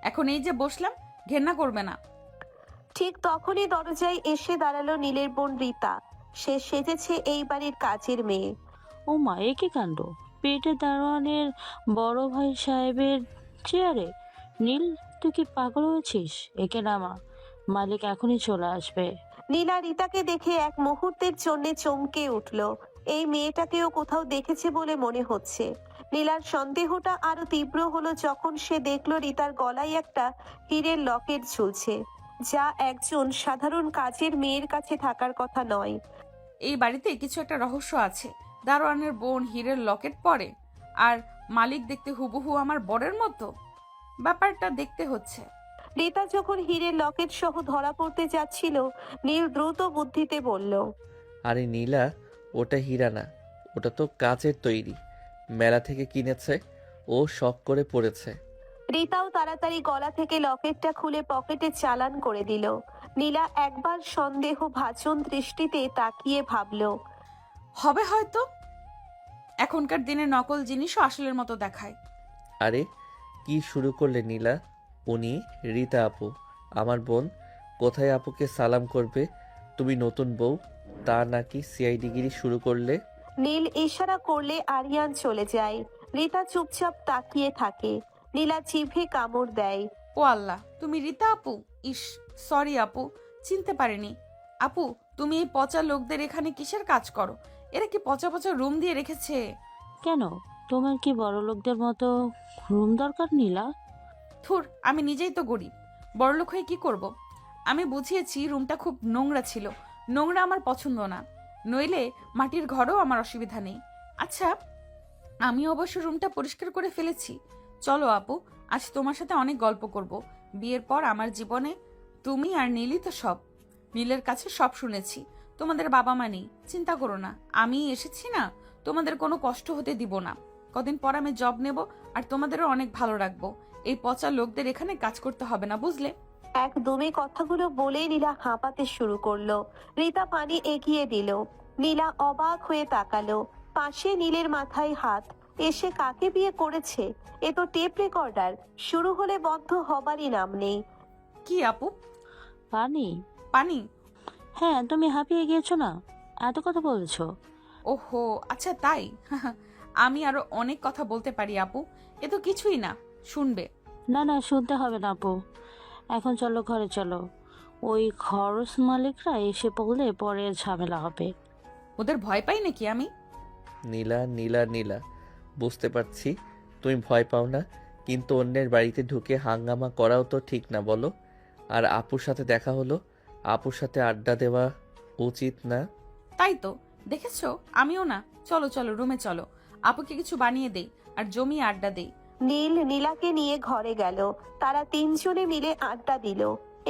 এখন এই যে বসলাম, ঘেন্না করবে না।
ঠিক তখনই দরজায় এসে দাঁড়ালো নীলের বোন রীতা। সে সেজেছে এই বাড়ির কাজের মেয়ে।
ও মা, এ কি কাণ্ড! পেটে দারোয়ানের বড় ভাই সাহেবের চেয়ারে! নীল, তুই কি পাগল হয়েছিস? একে নামা, মালিক এখনই চলে আসবে।
নীলা রীতাকে দেখে এক মুহূর্তের জন্য চমকে উঠল। এই মেয়েটাকেও কোথাও দেখেছে বলে মনে হচ্ছে। নীলার সন্দেহটা আরো তীব্র হলো যখন সে দেখলো রীতার গলায় একটা হীরের লকেট ঝুলছে, যা একজন সাধারণ কাজের মেয়ের কাছে থাকার কথা নয়।
এই বাড়িতে কিছু একটা রহস্য আছে। দারোয়ানের বোন হীরের লকেট পরে আর মালিক দেখতে হুবহু আমার বরের মতো? ব্যাপারটা দেখতে হচ্ছে।
রিতা যখন হীরের লকেট সহ ধরা পড়তে যাচ্ছিল, নীল দ্রুত বুদ্ধিতে বলল,
আরে নীলা, ওটা হীরা না, ওটা তো কাচের তৈরি, মেলা থেকে কিনেছে, ও শখ করে পড়েছে।
রিতাও তাড়াতাড়ি গলা থেকে লকেটটা খুলে পকেটে চালান করে দিল। নীলা একবার সন্দেহ ভাজন দৃষ্টিতে তাকিয়ে ভাবল,
হবে হয়তো। এখনকার দিনে নকল জিনিসও আসলের মতো দেখায়।
আরে কি শুরু করলে নীলা? উনি রীতা আপু, আমার বোন। কোথায় আপুকে সালাম করবে? তুমি নতুন বউ, তা নাকি সিআইডিগিরি শুরু করলে?
নীল ইশারা করলে আরিয়ান চলে যায়। রিতা চুপচাপ তাকিয়ে থাকে। নীলা জিভে কামড় দেয়।
ও আল্লাহ, তুমি রীতা আপু? ইস, সরি আপু, চিনতে পারিনি। আপু, তুমি এই পচা লোকদের এখানে কিসের কাজ করো? এরা কি পচা পচা রুম দিয়ে রেখেছে?
কেন, তোমার কি বড় লোকদের মতো রুম দরকার নীলা?
থুর, আমি নিজেই তো গরিব, বড়লোক হয়ে কি করব? আমি বুঝিয়েছি রুমটা খুব নোংরা ছিল। নোংরা আমার পছন্দ না, নইলে মাটির ঘরেও আমার অসুবিধা নেই। আচ্ছা, আমি অবশ্য রুমটা পরিষ্কার করে ফেলেছি। চলো আপু, আজ তোমার সাথে অনেক গল্প করব। বিয়ের পর আমার জীবনে তুমি আর নীলই তো সব। নীলের কাছে সব শুনেছি। তোমাদের বাবা মা নেই, চিন্তা করো না, আমি এসেছি না, তোমাদের কোনো কষ্ট হতে দিব না। কদিন পর আমি জব নেব আর তোমাদেরও অনেক ভালো রাখবো। এই পচা লোকদের এখানে কাজ করতে হবে না, বুঝলে?
একদমই কথাগুলো বলেই নীলা হাঁপাতে শুরু করলো। রিতা পানি এগিয়ে দিল। নীলা অবাক হয়ে তাকালো। পাশে নীলের মাথায় হাত। এসে কাকে বিয়ে করেছে? এ তো টেপ রেকর্ডার, শুরু হলে বন্ধ হবারই নাম নেই।
কি আপু?
পানি?
পানি?
হ্যাঁ, তুমি হাঁপিয়ে গিয়েছো না, এত কথা বলেছো।
ওহো, আচ্ছা তাই। আমি আরো অনেক কথা বলতে পারি আপু, এ তো কিছুই না, শুনবে?
না না, শুনতে হবে না আপু, এখন চলো ঘরে চলো। ওই খরচ মালিকরা এসে পড়লে পরে ঝামেলা হবে।
ওদের ভয় পাই নাকি আমি?
নীলা নীলা নীলা, বুঝতে পারছি তুমি ভয় পাও না, কিন্তু অন্যের বাড়িতে ঢুকে হাঙ্গামা করাও তো ঠিক না, বলো? আর আপুর সাথে দেখা হলো, আপুর সাথে আড্ডা দেওয়া উচিত না?
তাই তো, দেখেছো, আমিও না। চলো চলো, রুমে চলো, আপুকে কিছু বানিয়ে দেই আর জমিয়ে আড্ডা দেই।
নীল নীলাকে নিয়ে ঘরে গেল। তারা তিনজনে মিলে আড্ডা দিল।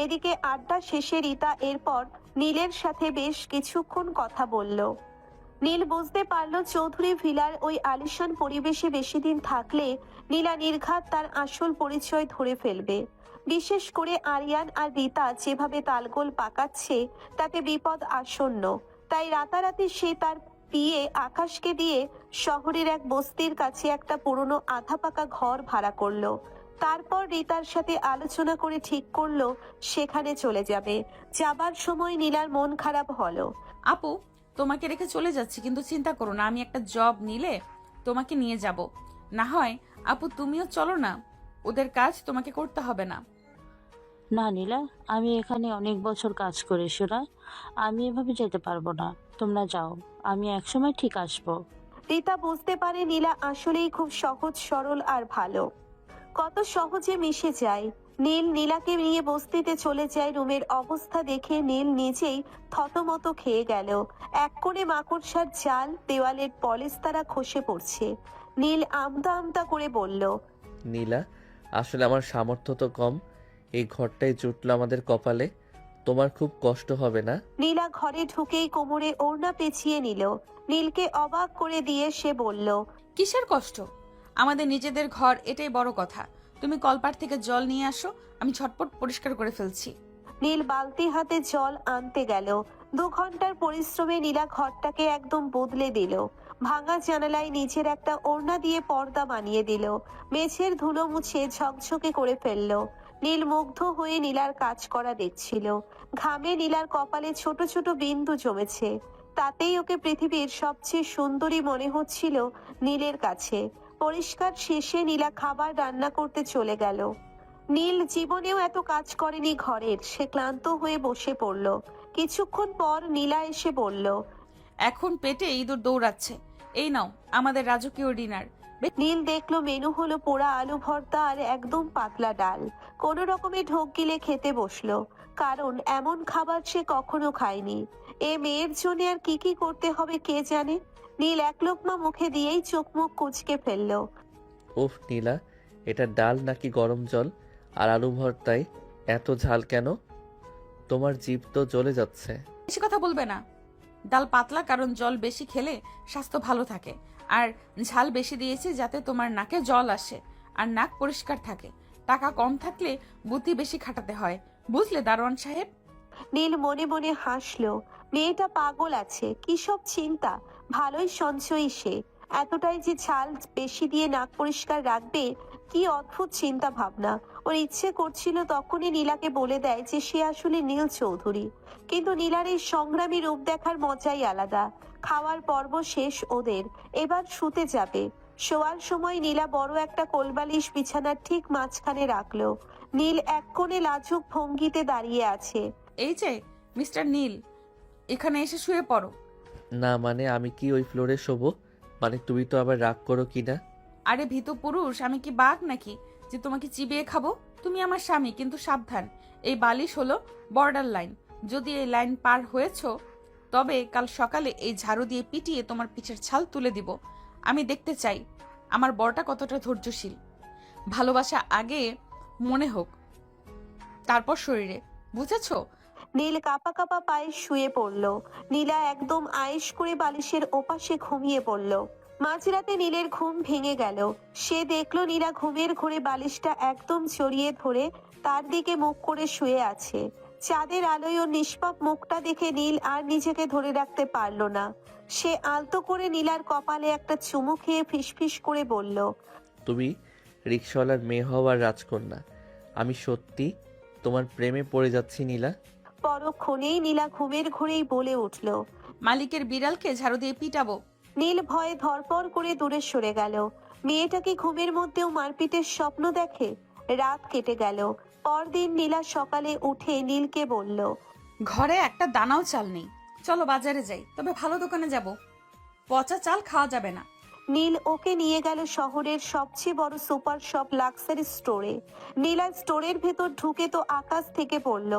এদিকে আড্ডা শেষে রিতা এরপর নীলের সাথে বেশ কিছুক্ষণ কথা বলল। নীল বুঝতে পারল চৌধুরী ভিলার ওই আলিশান পরিবেশে বেশি দিন থাকলে নীলা নির্ঘাত তার আসল পরিচয় ধরে ফেলবে। বিশেষ করে আরিয়ান আর রিতা যেভাবে তালগোল পাকাচ্ছে, তাতে বিপদ আসন্ন। তাই রাতারাতি সে তার বিয়ে আকাশকে দিয়ে শহরের এক বস্তির কাছে একটা পুরনো আধা পাকা ঘর ভাড়া করলো। তারপর রিতার সাথে আলোচনা করে ঠিক করলো সেখানে চলে যাবে। যাবার সময় নীলার মন খারাপ হলো।
আপু, তোমাকে রেখে চলে যাচ্ছি, কিন্তু চিন্তা করো না, আমি একটা জব নিলে তোমাকে নিয়ে যাব। না হয় আপু তুমিও চলো না, ওদের কাজ তোমাকে করতে হবে না।
না নীলা, আমি এখানে অনেক বছর কাজ করি শোনা, আমি এভাবে যেতে পারবো না। তোমরা যাও, আমি একসময় ঠিক আসবো।
রিতা বুঝতে পারে নীলা আসলেই খুব সহজ সরল আর ভালো। কত সহজে মিশে যায়। নীল নীলাকে নিয়ে বস্তিতে চলে যায়। রুমের অবস্থা দেখে নীল নিজেই থতমত খেয়ে গেল। এক কোণে মাকড়সার জাল, দেওয়ালের পলেস্তারা খসে পড়ছে। নীল আমতা আমতা করে বলল,
নীলা, আসলে আমার সামর্থ্য তো কম, এই ঘরটাই জুটলো আমাদের কপালে, তোমার খুব কষ্ট হবে না?
নীলা ঘরে ঢুকেই কোমরে ওড়না পেঁচিয়ে নিল। নীলকে অবাক করে দিয়ে সে বলল,
কিসের কষ্ট? আমাদের নিজেদের ঘর, এটাই বড় কথা। তুমি কলপার থেকে জল নিয়ে আসো, আমি ঝটপট পরিষ্কার করে ফেলছি।
নীল বালতি হাতে জল আনতে গেল। 2 ঘন্টার পরিশ্রমে নীলা ঘরটাকে একদম বদলে দিল। ভাঙা জানালায় নিচের একটা ওড়না দিয়ে পর্দা বানিয়ে দিল। মেঝের ধুলো মুছে ঝকঝকে করে ফেললো। নীল মুগ্ধ হয়ে নীলার কাজ করা দেখছিল। ঘামে নীলার কপালে ছোট ছোট বিন্দু জমেছে। তাতেই ওকে পৃথিবীর সবচেয়ে সুন্দরী মনে হচ্ছিল নীলের কাছে। পরিষ্কার শেষে নীলা খাবার রান্না করতে চলে গেল। নীল জীবনেও এত কাজ করেনি ঘরের। সে ক্লান্ত হয়ে বসে পড়ল। কিছুক্ষণ পর নীলা এসে বলল,
এখন পেটে ইঁদুর দৌড়াচ্ছে, এই নাও আমাদের রাজকীয় ডিনার।
নীল দেখলো মেনু হলো পোড়া আলু ভর্তা আর একদম পাতলা ডাল। কোনো রকমে ঢোক গিলে খেতে বসলো, কারণ এমন খাবার সে কখনো খায়নি। এ মেয়ের জন্য আর কি কি করতে হবে কে জানে। নীল এক লোকমা মুখে দিয়েই চোখ মুখ কুঁচকে ফেললো।
উফ নীলা, এটা ডাল নাকি গরম জল? আর আলু ভর্তায় এত ঝাল কেন? তোমার জিভ তো জ্বলে যাচ্ছে।
বেশি কথা বলবে না। ডাল পাতলা কারণ জল বেশি খেলে স্বাস্থ্য ভালো থাকে, আর ঝাল বেশি দিয়েছি যাতে তোমার নাকে জল আসে আর নাক পরিষ্কার থাকে। টাকা কম থাকলে বুদ্ধি বেশি খাটাতে হয়, বুঝলে দারোয়ান সাহেব?
নীল মনে মনে হাসলো। মেয়েটা পাগল আছে, কি সব চিন্তা! ভালোই সঞ্চয়ী সে। এতটাই যে ঝাল বেশি দিয়ে নাক পরিষ্কার রাখবে, কি অদ্ভুত চিন্তা ভাবনা। ওর ইচ্ছে করছিল তখনই নীলাকে বলে দেয় যে সে আসলে নীল চৌধুরী, কিন্তু নীলার এই সংগ্রামী রূপ দেখার মজাই আলাদা। খাওয়ার পর্ব শেষ ওদের, এবার শুতে যাবে। শোয়ার সময় নীলা বড় একটা কোলবালিশ বিছানার ঠিক মাঝখানে রাখলো। নীল এক কোণে লাজুক ভঙ্গিতে দাঁড়িয়ে আছে।
এই যে মিস্টার নীল, এখানে এসে শুয়ে পড়ো।
না মানে আমি কি ওই ফ্লোরে শোবো? মানে তুমি তো আবার রাগ করো কি না?
আরে ভীত পুরুষ, আমি কি বাঘ নাকি যে তোমাকে চিবিয়ে খাবো? তুমি আমার স্বামী, কিন্তু সাবধান, এই বালিশ হলো বর্ডার লাইন। যদি এই লাইন পার হয়েছো তবে কাল সকালে এই ঝাড়ু দিয়ে পিটিয়ে তোমার পিঠের ছাল তুলে দিব। আমি দেখতে চাই আমার বরটা কতটা ধৈর্যশীল। ভালোবাসা আগে মনে হোক, তারপর শরীরে, বুঝেছো?
নীল কাপা কাপা পায়ে শুয়ে পড়ল। নীলা একদম আয়েশ করে বালিশের ওপাশে ঘুমিয়ে পড়ল। মাঝরাতে নীলের ঘুম ভেঙে গেল। সে দেখলো নীলা ঘুমের ঘোরে বালিশটা একদম জড়িয়ে ধরে তার দিকে মুখ করে শুয়ে আছে। চাঁদের আলোয় ওর নিষ্পাপ মুখটা দেখে নীল আর নিজেকে ধরে রাখতে পারলো না। সে আলতো করে নীলার কপালে একটা চুমু খেয়ে ফিসফিস করে বলল,
তুমি রিক্সাওয়ালার মেয়ে হওয়ার রাজকন্যা। আমি সত্যি তোমার প্রেমে পড়ে যাচ্ছি নীলা।
পরক্ষণেই নীলা ঘুমের ঘোরেই বলে উঠল।
মালিকের বিড়ালকে ঝাড়ু দিয়ে পিটাবো।
নীল ভয়ে ধরপড় করে দূরে সরে গেল। মেয়েটা কি ঘুমের মধ্যেও মারপিটের স্বপ্ন দেখে? রাত কেটে গেল। পরদিন নীলা সকালে উঠে নীলকে বলল,
ঘরে একটা দানাও চাল নেই, চলো বাজারে যাই, তবে ভালো দোকানে যাব, পচা চাল খাওয়া যাবে না।
নীল ওকে নিয়ে গেল শহরের সবচেয়ে বড় সুপার শপ লাক্সারি স্টোরে। নীলা স্টোরের ভেতর ঢুকে তো আকাশ থেকে পড়ল।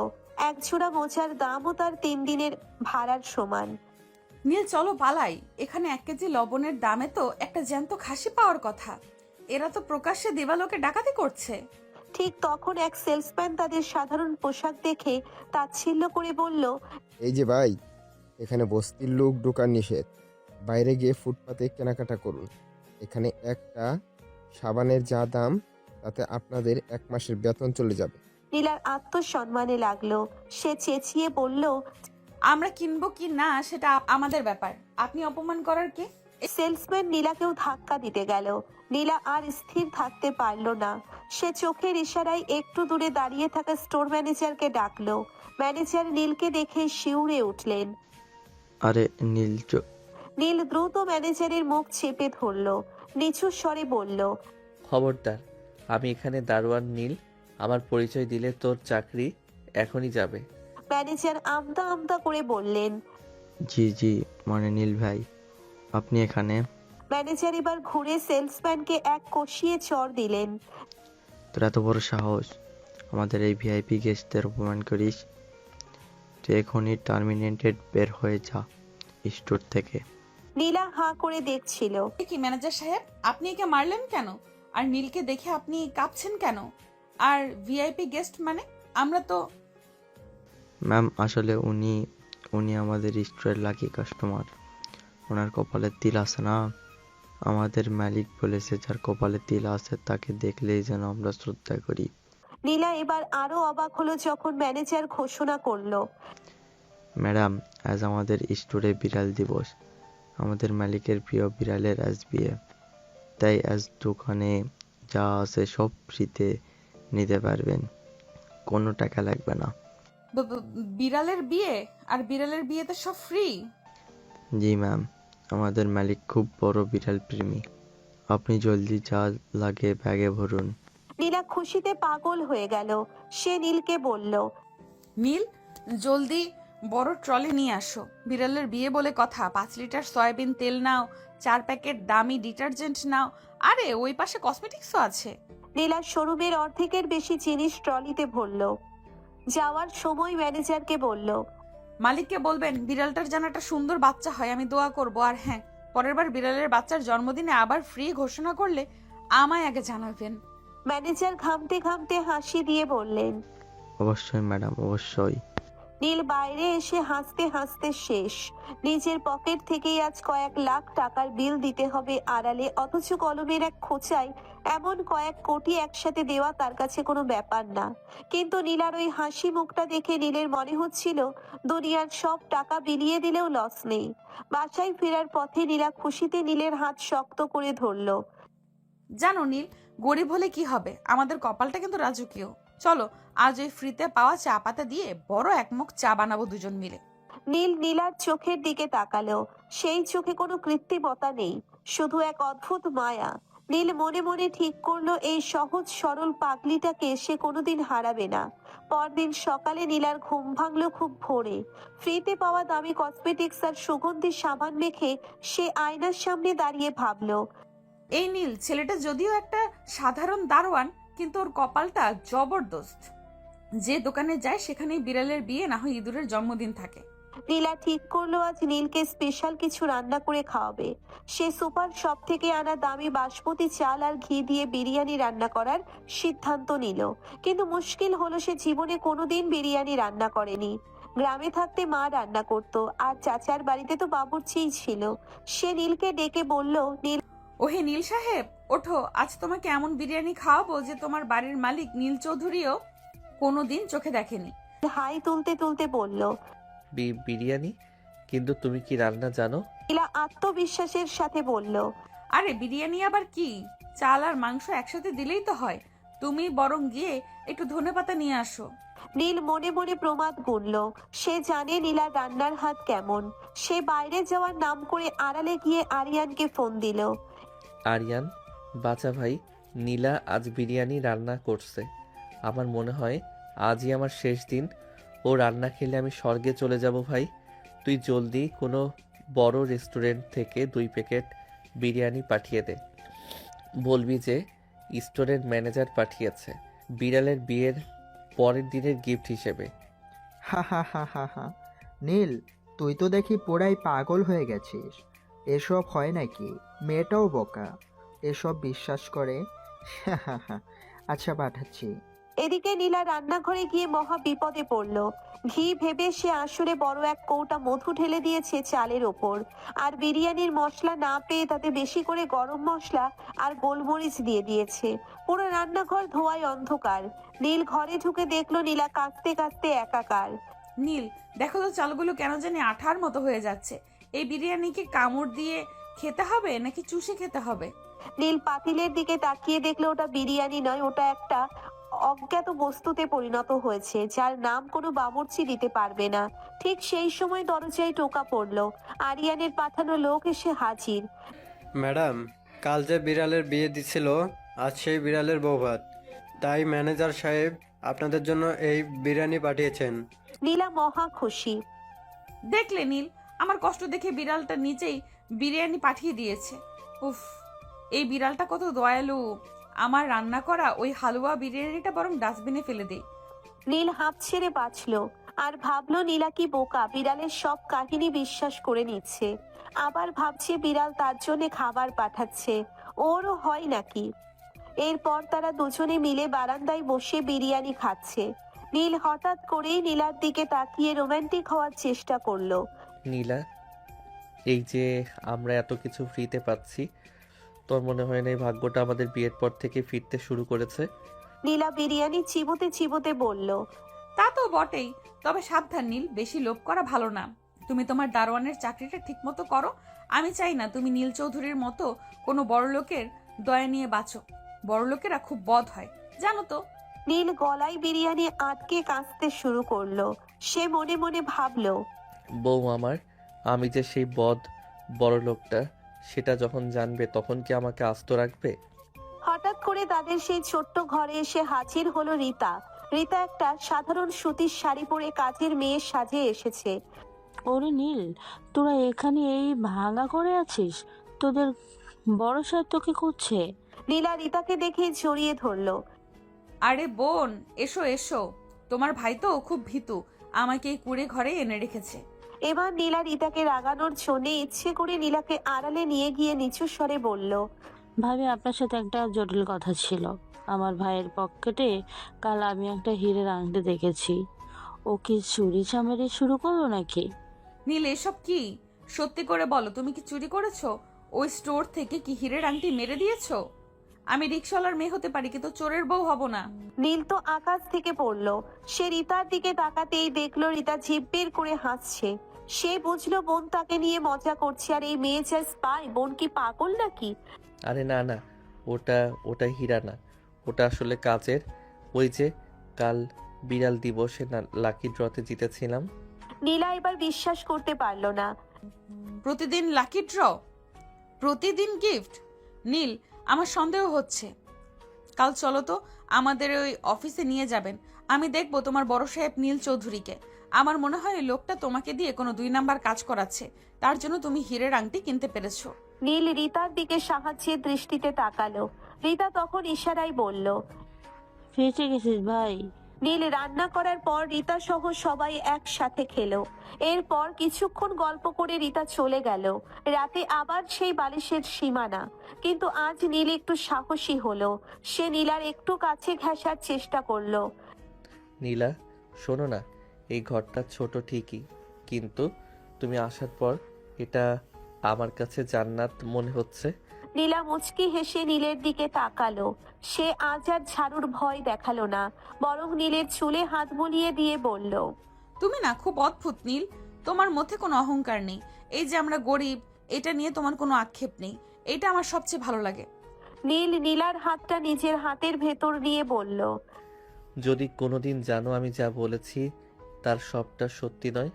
এক জোড়া মোজার দামও তার 3 দিনের ভাড়ার সমান।
নীল চলো পালাই, এখানে 1 কেজি লবণের দামে তো একটা জ্যান্ত খাসি পাওয়ার কথা। এরা তো প্রকাশ্যে দেবালোকে ডাকাতি করছে।
ঠিক তখন এক সেলসম্যান তাদের সাধারণ পোশাক দেখে তাচ্ছিল্য করে বলল,
এই যে ভাই, এখানে বস্তির লোক ঢোকার নিষেধ। বাইরে গিয়ে ফুটপাতে কেনাকাটা করুন। এখানে একটা সাবানের যা দাম তাতে আপনাদের 1 মাসের বেতন চলে যাবে।
নীলার আত্মসম্মানে লাগলো। সে চেঁচিয়ে বলল,
আমরা কিনবো কি না সেটা আমাদের ব্যাপার, আপনি অপমান করার কে?
সেলসম্যান নীলাকেও ধাক্কা দিতে গেল। নীলা আর স্থির থাকতে পারল না। সে চোখের ইশারায় একটু দূরে দাঁড়িয়ে থাকা স্টোর ম্যানেজারকে ডাকলো। ম্যানেজার নীলকে দেখে শিউরে উঠলেন।
আরে নীল
নীল দ্রুত ম্যানেজারের মুখ চেপে ধরলো। নিচু স্বরে বলল,
খবরদার, আমি এখানে দারোয়ান নীল। আমার পরিচয় দিলে তোর চাকরি এখনই যাবে।
ম্যানেজার আমতা আমতা করে বললেন।
জি মানে নীল ভাই, আপনি এখানে?
ম্যানেজার এবার ঘুরে সেলসম্যানকে এক কষিয়ে চড় দিলেন।
তোর এত বড় সাহস, আমাদের এই ভিআইপি গেস্টদের অপমান করিস? তুই এখনই টার্মিনেটেড, বের হয়ে যা স্টোর থেকে।
নীলা হাঁ করে দেখছিল।
এ কি ম্যানেজার সাহেব, আপনি একে মারলেন কেন? আর নীলকে দেখে আপনি কাঁপছেন কেন? আর ভিআইপি গেস্ট মানে? আমরা তো...
ম্যাম আসলে উনি আমাদের স্টোরের লাকি কাস্টমার। ওনার কপালে তিল আছে না, আমাদের মালিক বলেছে যার কপালে তিল আছে তাকে দেখলেই যেন আমরা শ্রদ্ধা করি।
নীলা এবার আরো অবাক হলো যখন ম্যানেজার ঘোষণা করলো,
ম্যাডাম, আজ আমাদের স্টোরে বিড়াল দিবস। আমাদের মালিকের প্রিয় বিড়ালের আজ বিয়ে, তাই আজ দোকানে যা আছে সব ফ্রিতে নিতে পারবেন, কোনো টাকা লাগবে না।
বিড়ালের বিয়ে? আর বিড়ালের বিয়েতে সব ফ্রি?
জি ম্যাম, আমাদের মালিক খুব বড় বিড়াল প্রেমী। আপনি জলদি যা লাগে ব্যাগে ভরুন।
নীলা খুশিতে পাগল হয়ে গেল। সে নীলকে বলল,
নীল, জলদি বড় ট্রলি নিয়ে আসো। বিড়ালের বিয়ে বলে কথা। 5 লিটার সয়াবিন তেল নাও, 4 প্যাকেট দামি ডিটারজেন্ট নাও, আরে ওই পাশে কসমেটিক্সও আছে।
নীলা শোরুমের অর্ধেকের বেশি জিনিস ট্রলিতে ভরল। যাওয়ার সময় ম্যানেজারকে বলল,
মালিককে বলবেন বিড়ালটার যেন একটা সুন্দর বাচ্চা হয়, আমি দোয়া করব। আর হ্যাঁ, পরের বার বিড়ালের বাচ্চার জন্মদিনে আবার ফ্রি ঘোষণা করলে আমায় আগে জানাবেন।
ম্যানেজার ঘামতে ঘামতে হাসি দিয়ে বললেন।
অবশ্যই ম্যাডাম, অবশ্যই।
নীল বাইরে এসে হাসতে হাসতে শেষ। নিজের পকেট থেকেই আজ কয়েক লাখ টাকার বিল দিতে হবে আড়ালে, অথচ কলমের এক খোঁচায় এমন কয়েক কোটি একসাথে দেওয়া তার কাছে কোনো ব্যাপার না। কিন্তু নীলার ওই হাসি মুখটা দেখে নীলের মনে হচ্ছিল দুনিয়ার সব টাকা বিলিয়ে দিলেও লস নেই। বাসায় ফেরার পথে নীলা খুশিতে নীলের হাত শক্ত করে ধরলো।
জানো নীল, গরিব হলে কি হবে, আমাদের কপালটা কিন্তু রাজকীয়। চলো আজ ওই ফ্রিতে পাওয়া চা পাতা দিয়ে বড় এক মগ চা বানাবো দুজন মিলে।
নীল নীলার চোখের দিকে তাকালো। সেই চোখে কোনো কৃত্রিমতা নেই, শুধু এক অদ্ভুত মায়া। নীল মনে মনে ঠিক করলো এই সহজ সরল পাগলিটাকে সে কোনোদিন হারাবে না। পরদিন সকালে নীলার ঘুম ভাঙলো খুব ভোরে। ফ্রিতে পাওয়া দামি কসমেটিক্স আর সুগন্ধি সাবান মেখে সে আয়নার সামনে দাঁড়িয়ে ভাবলো,
এই নীল ছেলেটা যদিও একটা সাধারণ দারোয়ান, কিন্তু ওর কপালটা জবরদস্ত। যে দোকানে যায় সেখানেই বিড়ালের বিয়ে না হয় ইঁদুরের জন্মদিন থাকে।
নীলা ঠিক করলো আজ নীলকে স্পেশাল কিছু রান্না করে খাওয়াবে। সে সুপার শপ থেকে আনা দামি বাসমতি চাল আর ঘি দিয়ে বিরিয়ানি রান্না করার সিদ্ধান্ত নিল। কিন্তু মুশকিল হলো সে জীবনে কোনোদিন বিরিয়ানি রান্না করেনি। গ্রামে থাকতে মা রান্না করতো, আর চাচার বাড়িতে তো বাবুর্চিই ছিল। সে নীলকে ডেকে বলল, নীল
ওহে নীল সাহেব, ওঠো, আজ তোমাকে এমন বিরিয়ানি খাওয়াবো যে তোমার বাড়ির মালিক নীল চৌধুরীও কোনোদিন চোখে দেখেনি।
হাই তুলতে তুলতে বলল।
বিরিয়ানি? কিন্তু তুমি কি রান্না জানো?
নীলা আত্মবিশ্বাসের সাথে বলল,
আরে বিরিয়ানি আবার কি, চাল আর মাংস একসাথে দিলেই তো হয়। তুমি বরং গিয়ে একটু ধনেপাতা নিয়ে আসো।
নীল মনে মনে প্রমাদ গুনল। সে জানে নীলার রান্নার হাত কেমন। সে বাইরে যাওয়ার নাম করে আড়ালে গিয়ে আরিয়ানকে ফোন দিল।
আরিয়ান, বাচ্চা ভাই, নীলা আজ বিরিয়ানি রান্না করছে। আমার মনে হয় আজই আমার শেষ দিন। ও রান্না খেলে আমি স্বর্গে চলে যাব ভাই। তুই জলদি কোনো বড় রেস্টুরেন্ট থেকে 2 প্যাকেট বিরিয়ানি পাঠিয়ে দে। বলবি যে রেস্টুরেন্ট ম্যানেজার পাঠিয়েছে বিড়ালের বিয়ের পরের দিনের গিফট হিসেবে।
হা হা হা হা হা। নীল, তুই তো দেখি পুরাই পাগল হয়ে গেছিস। এসব হয় নাকি? মেয়েটাও বোকা, এসব বিশ্বাস করে। হা হা হা। আচ্ছা, পাঠাচ্ছি।
এদিকে নীলা রান্নাঘরে গিয়ে মহা বিপদে পড়ল। ঘি ভেবে সে আসরে বড় এক কৌটা মধু ঢেলে দিয়েছে চালের ওপর, আর বিরিয়ানির মশলা না পেয়ে তাতে বেশি করে গরম মশলা আর গোলমরিচ দিয়ে দিয়েছে। পুরো রান্নাঘর ধোঁয়ায় অন্ধকার। নীল ঘরে ঢুকে দেখলো নীলা কাঁদতে কাঁদতে একাকার।
নীল, দেখো তো চালগুলো কেন জানি আঠার মতো হয়ে যাচ্ছে। এই বিরিয়ানি কি কামড় দিয়ে খেতে হবে নাকি চুষে খেতে হবে?
নীল পাতিলের দিকে তাকিয়ে দেখলো ওটা বিরিয়ানি নয়, ওটা একটা অজ্ঞাত বস্তুতে পরিণত হয়েছে, যার নাম কোনো বাবুর্চি দিতে পারবে না। ঠিক সেই সময় দরজায় টোকা পড়লো। আরিয়ানের পাঠানো লোক এসে হাজির।
ম্যাডাম, কাল যে বিড়ালের বিয়ে দিছিল আজ সেই বিড়ালের বৌভাত, তাই ম্যানেজার সাহেব আপনাদের জন্য এই বিরিয়ানি পাঠিয়েছেন।
নীলা মহা খুশি।
দেখলে নীল, আমার কষ্ট দেখে বিড়ালটা নিচেই বিরিয়ানি পাঠিয়ে দিয়েছে। উফ, এই বিড়ালটা কত দয়ালু। আমার রান্না করা ওই হালুয়া বিরিয়ানিটা বরং ডাস্টবিনে ফেলে দেই।
নীল হাঁপ ছেড়ে বাঁচলো, আর ভাবলো নীলা কি বোকা, বিড়ালের সব কাহিনী বিশ্বাস করে নিচ্ছে। আবার ভাবছে বিড়াল তার জন্য খাবার পাঠাচ্ছে, ওরও হয় নাকি। এরপর তারা দুজনে মিলে বারান্দায় বসে বিরিয়ানি খাচ্ছে। নীল হঠাৎ করেই নীলার দিকে তাকিয়ে রোমান্টিক হওয়ার চেষ্টা করলো।
নীলা, এই যে আমরা এত কিছু ফ্রিতে পাচ্ছি, তোর মনে হয় না এই ভাগ্যটা আমাদের বিয়ের পর থেকে ফিরতে শুরু করেছে?
নীলা বিরিয়ানি চিবোতে চিবোতে বলল।
তা তো বটেই, তবে সাবধান নীল, বেশি লোভ করা ভালো না। তুমি তোমার দারোয়ানের চাকরিটা ঠিক মতো করো। আমি চাই না তুমি নীল চৌধুরীর মতো কোনো বড় লোকের দয়া নিয়ে বাঁচো। বড় লোকেরা খুব বদ হয়, জানো তো।
নীল গলায় বিরিয়ানি আটকে কাঁদতে শুরু করলো। সে মনে মনে ভাবলো,
বউ আমার, আমি যে সেই বড় লোকটা, সেটা যখন জানবে তখন কি আমাকে আস্ত রাখবে?
হঠাৎ করে তাদের সেই ছোট্ট ঘরে এসে হাজির হলো রিতা। রিতা একটা সাধারণ সুতির শাড়ি পরে কাজের মেয়ের সাজে এসেছে।
ওরে নীল, তোরা এখানে এই ভাঙা করে আছিস? তোদের বড় সাহেব তোকে খুঁজছে।
নীলা রিতাকে দেখে জড়িয়ে ধরলো।
আরে বোন, এসো এসো, তোমার ভাই তো খুব ভীতু, আমাকে এই কুঁড়ে ঘরে এনে রেখেছে।
এবার নীলা রিতাকে রাগানোর জন্য ইচ্ছে করে নীলাকে আড়ালে নিয়ে গিয়ে নিচু স্বরে বলল,
ভাবি আপনার সাথে একটা জটিল কথা ছিল। আমার ভাইয়ের পকেটে কাল আমি একটা হীরের আংটি দেখেছি। ও কি চুরি চামারি শুরু করলো নাকি?
নীল, এসব কি? সত্যি করে বলো, তুমি কি চুরি করেছো? ওই স্টোর থেকে কি হীরের আংটি মেরে দিয়েছো? আমি রিক্সাওয়ালার মেয়ে হতে পারি, কিন্তু চোরের বউ হব না।
নীল তো আকাশ থেকে পড়লো। সে রিতার দিকে তাকাতেই দেখলো রিতা জিভ বের করে হাসছে। সে বুঝলো বোন তাকে নিয়ে মজা করছে, আর এই মেয়ে যা স্পাই, বোন কি পাগল নাকি?
আরে না না, ওটা ওটা হীরা না, ওটা আসলে কাচের। ওই যে কাল বিড়াল দিবসে না লাকি ড্রতে জিতেছিলাম।
নীলা এবার বিশ্বাস করতে পারলো না।
প্রতিদিন লাকি ড্র, প্রতিদিন গিফট? নীল, আমার সন্দেহ হচ্ছে। কাল চলো তো, আমাদের ওই অফিসে নিয়ে যাবেন। আমি দেখবো তোমার বড় সাহেব নীল চৌধুরীকে। আমার মনে হয় এই লোকটা তোমাকে দিয়ে কোনো 2 নাম্বার কাজ করাচ্ছে, তার জন্য তুমি হীরের আংটি কিনতে পেরেছো।
নীল রিতার দিকে সাহায্যের দৃষ্টিতে তাকালো। রিতা তখন ইশারায় বলল।
ফেঁসে গেছিস ভাই।
নীল রান্না করার পর রিতা সহ সবাই একসাথে খেলো। এরপর কিছুক্ষণ গল্প করে রিতা চলে গেল। রাতে আবার সেই বালিশের সীমানা। কিন্তু আজ নীল একটু সাহসী হলো। সে নীলার একটু কাছে ঘেঁষার চেষ্টা করলো।
নীলা, শোনো না, এই ঘরটা ছোট ঠিকই, কিন্তু তুমি আসার পর এটা আমার কাছে জান্নাত মনে হচ্ছে।
নীলা মুচকি হেসে নীলের দিকে তাকালো। সে আজ আর ঝাড়ুর ভয় দেখালো না, বরং নীলের চুলে হাত বুলিয়ে দিয়ে বলল,
তুমি না খুব অদ্ভুত নীল, তোমার মধ্যে কোনো অহংকার নেই। এই যে আমরা গরিব, এটা নিয়ে তোমার কোনো আক্ষেপ নেই। এটা আমার সবচেয়ে ভালো লাগে।
নীল নীলার হাতটা নিজের হাতের ভেতর নিয়ে বলল,
যদি কোনোদিন জানো আমি যা বলেছি তার সবটা সত্যি নয়,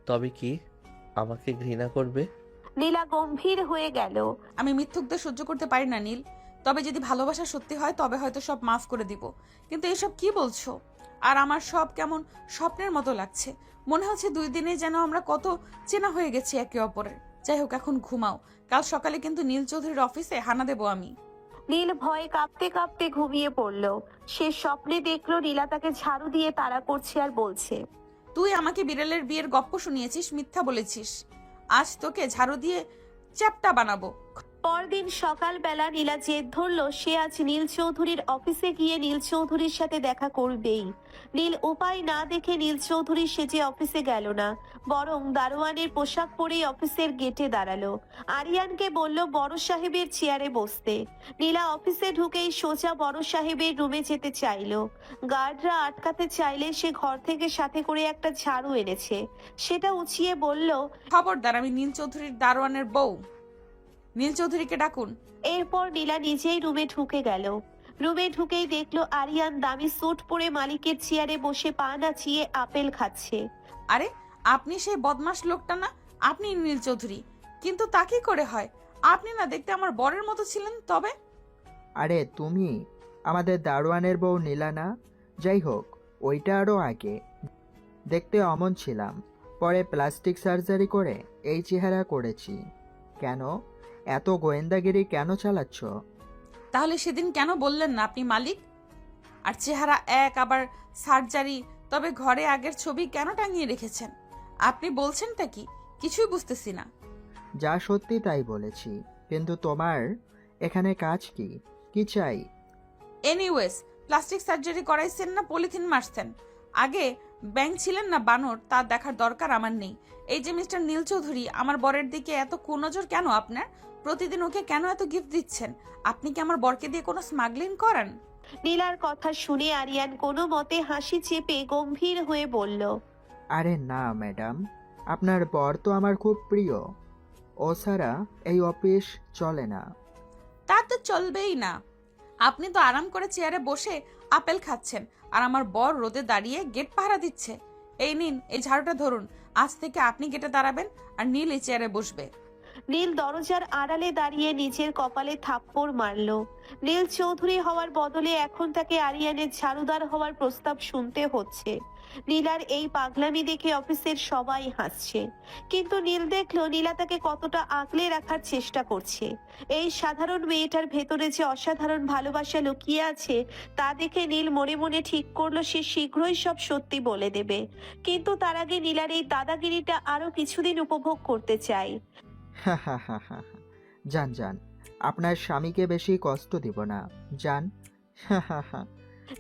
তবে কি আমাকে ঘৃণা করবে?
নীলা গম্ভীর হয়ে গেল।
আমি মিথ্যুকদের সহ্য করতে পারি না নীল। তবে যদি ভালোবাসা সত্যি হয় তবে হয়তো সব মাফ করে দিব। কিন্তু এসব কি বলছো? আর আমার সব কেমন স্বপ্নের মতো লাগছে। মনে হচ্ছে 2 দিনে যেন আমরা কত চেনা হয়ে গেছি একে অপরের। যাই হোক, এখন ঘুমাও। কাল সকালে কিন্তু নীল চৌধুরীর অফিসে হানা দেবো আমি।
নীল ভয়ে কাঁপতে কাঁপতে ঘুমিয়ে পড়ল। সে স্বপ্নে দেখলো নীলা তাকে ঝাড়ু দিয়ে তাড়া করছে আর বলছে,
তুই আমাকে বিড়ালের বিয়ের গপ্প শুনিয়েছিস, মিথ্যা বলেছিস। আজ তোকে ঝাড়ু দিয়ে চ্যাপ্টা বানাবো।
পরদিন সকালবেলা নীলা জেদ ধরলো সে আজ নীল চৌধুরীর অফিসে গিয়ে নীল চৌধুরীর সাথে দেখা করবেই। নীল উপায় না দেখে নীল চৌধুরী সেজে অফিসে গেল না, বরং দারোয়ানের পোশাক পরেই অফিসের গেটে দাঁড়ালো। আরিয়ানকে বলল বড় সাহেবের চেয়ারে বসতে। নীলা অফিসে ঢুকেই সোজা বড় সাহেবের রুমে যেতে চাইলো। গার্ডরা আটকাতে চাইলে সে ঘর থেকে সাথে করে একটা ঝাড়ু এনেছে। সেটা উঁচিয়ে বলল,
খবরদার, আমি নীল চৌধুরীর দারোয়ানের বউ। নীল চৌধুরীকে ডাকুন।
এরপর নীলা নিজেই রুমে ঢুকে গেল। রুমে ঢুকেই দেখলো আরিয়ান দামি স্যুট পরে মালিকের চেয়ারে বসে পা নাচিয়ে আপেল খাচ্ছে।
আরে, আপনি সেই বদমাশ লোকটা না? আপনি নীল চৌধুরী? কিন্তু তা কি করে হয়? আপনি না দেখতে আমার বরের মতো ছিলেন। তবে
আরে তুমি আমাদের দারোয়ানের বউ নীলা না? যাই হোক, ওইটা আরও আগে দেখতে অমন ছিলাম, পরে প্লাস্টিক সার্জারি করে এই চেহারা করেছি। কেন এত গোয়েন্দাগিরি কেন চালাচ্ছ?
তাহলে সেদিন কেন বললেন না আপনি মালিক? আর চেহারা এক, আবার সার্জারি, তবে ঘরে আগের ছবি কেন টাঙিয়ে রেখেছেন? আপনি বলছেনটা কি? কিছুই বুঝতেছি না।
যা সত্যি তাই বলেছি, কিন্তু তোমার এখানে কাজ কি? কি চাই?
এনিওয়েজ, প্লাস্টিক সার্জারি করাইছেন না পলিথিন মারছেন? আগে ব্যাং ছিলেন না বানর, তা দেখার দরকার আমার নেই। এই যে মিস্টার নীল চৌধুরী, আমার বরের দিকে এত কুনজর কেন আপনার? প্রতিদিন ওকে কেন এত গিফট দিচ্ছেন? আপনি কি আমার বরকে দিয়ে কোনো স্মাগলিং করান?
নীলার কথা শুনে আরিয়ান কোনো মতে হাসি চেপে গম্ভীর হয়ে বলল,
আরে না ম্যাডাম, আপনার বর তো আমার খুব প্রিয়। ও ছাড়া এই অফিস চলে না।
তা তো চলবেই না। আপনি তো আরাম করে চেয়ারে বসে আপেল খাচ্ছেন, আর আমার বর রোদে দাঁড়িয়ে গেট পাহারা দিচ্ছে। এই নিন, এই ঝাড়ুটা ধরুন। আজ থেকে আপনি গেটে দাঁড়াবেন আর নীল এই চেয়ারে বসবে।
নীল দরজার আড়ালে দাঁড়িয়ে নিজের কপালে থাপ্পড় মারল। নীল চৌধুরী হওয়ার বদলে এখন তাকে আরিয়ানের ঝাড়ুদার হওয়ার প্রস্তাব শুনতে হচ্ছে। নীলার এই পাগলামি দেখে অফিসের সবাই হাসছে, কিন্তু নীল দেখলো নীলা তাকে কতটা আগলে রাখার চেষ্টা করছে। এই সাধারণ মেয়েটার ভেতরে যে অসাধারণ ভালোবাসা লুকিয়ে আছে তা দেখে নীল মনে মনে ঠিক করলো সে শীঘ্রই সব সত্যি বলে দেবে, কিন্তু তার আগে নীলার এই দাদাগিরিটা আরো কিছুদিন উপভোগ করতে চায়।
হা হা হা হা হা। যান যান, আপনার স্বামীকে বেশি কষ্ট দিব না, যান। হা হা হা।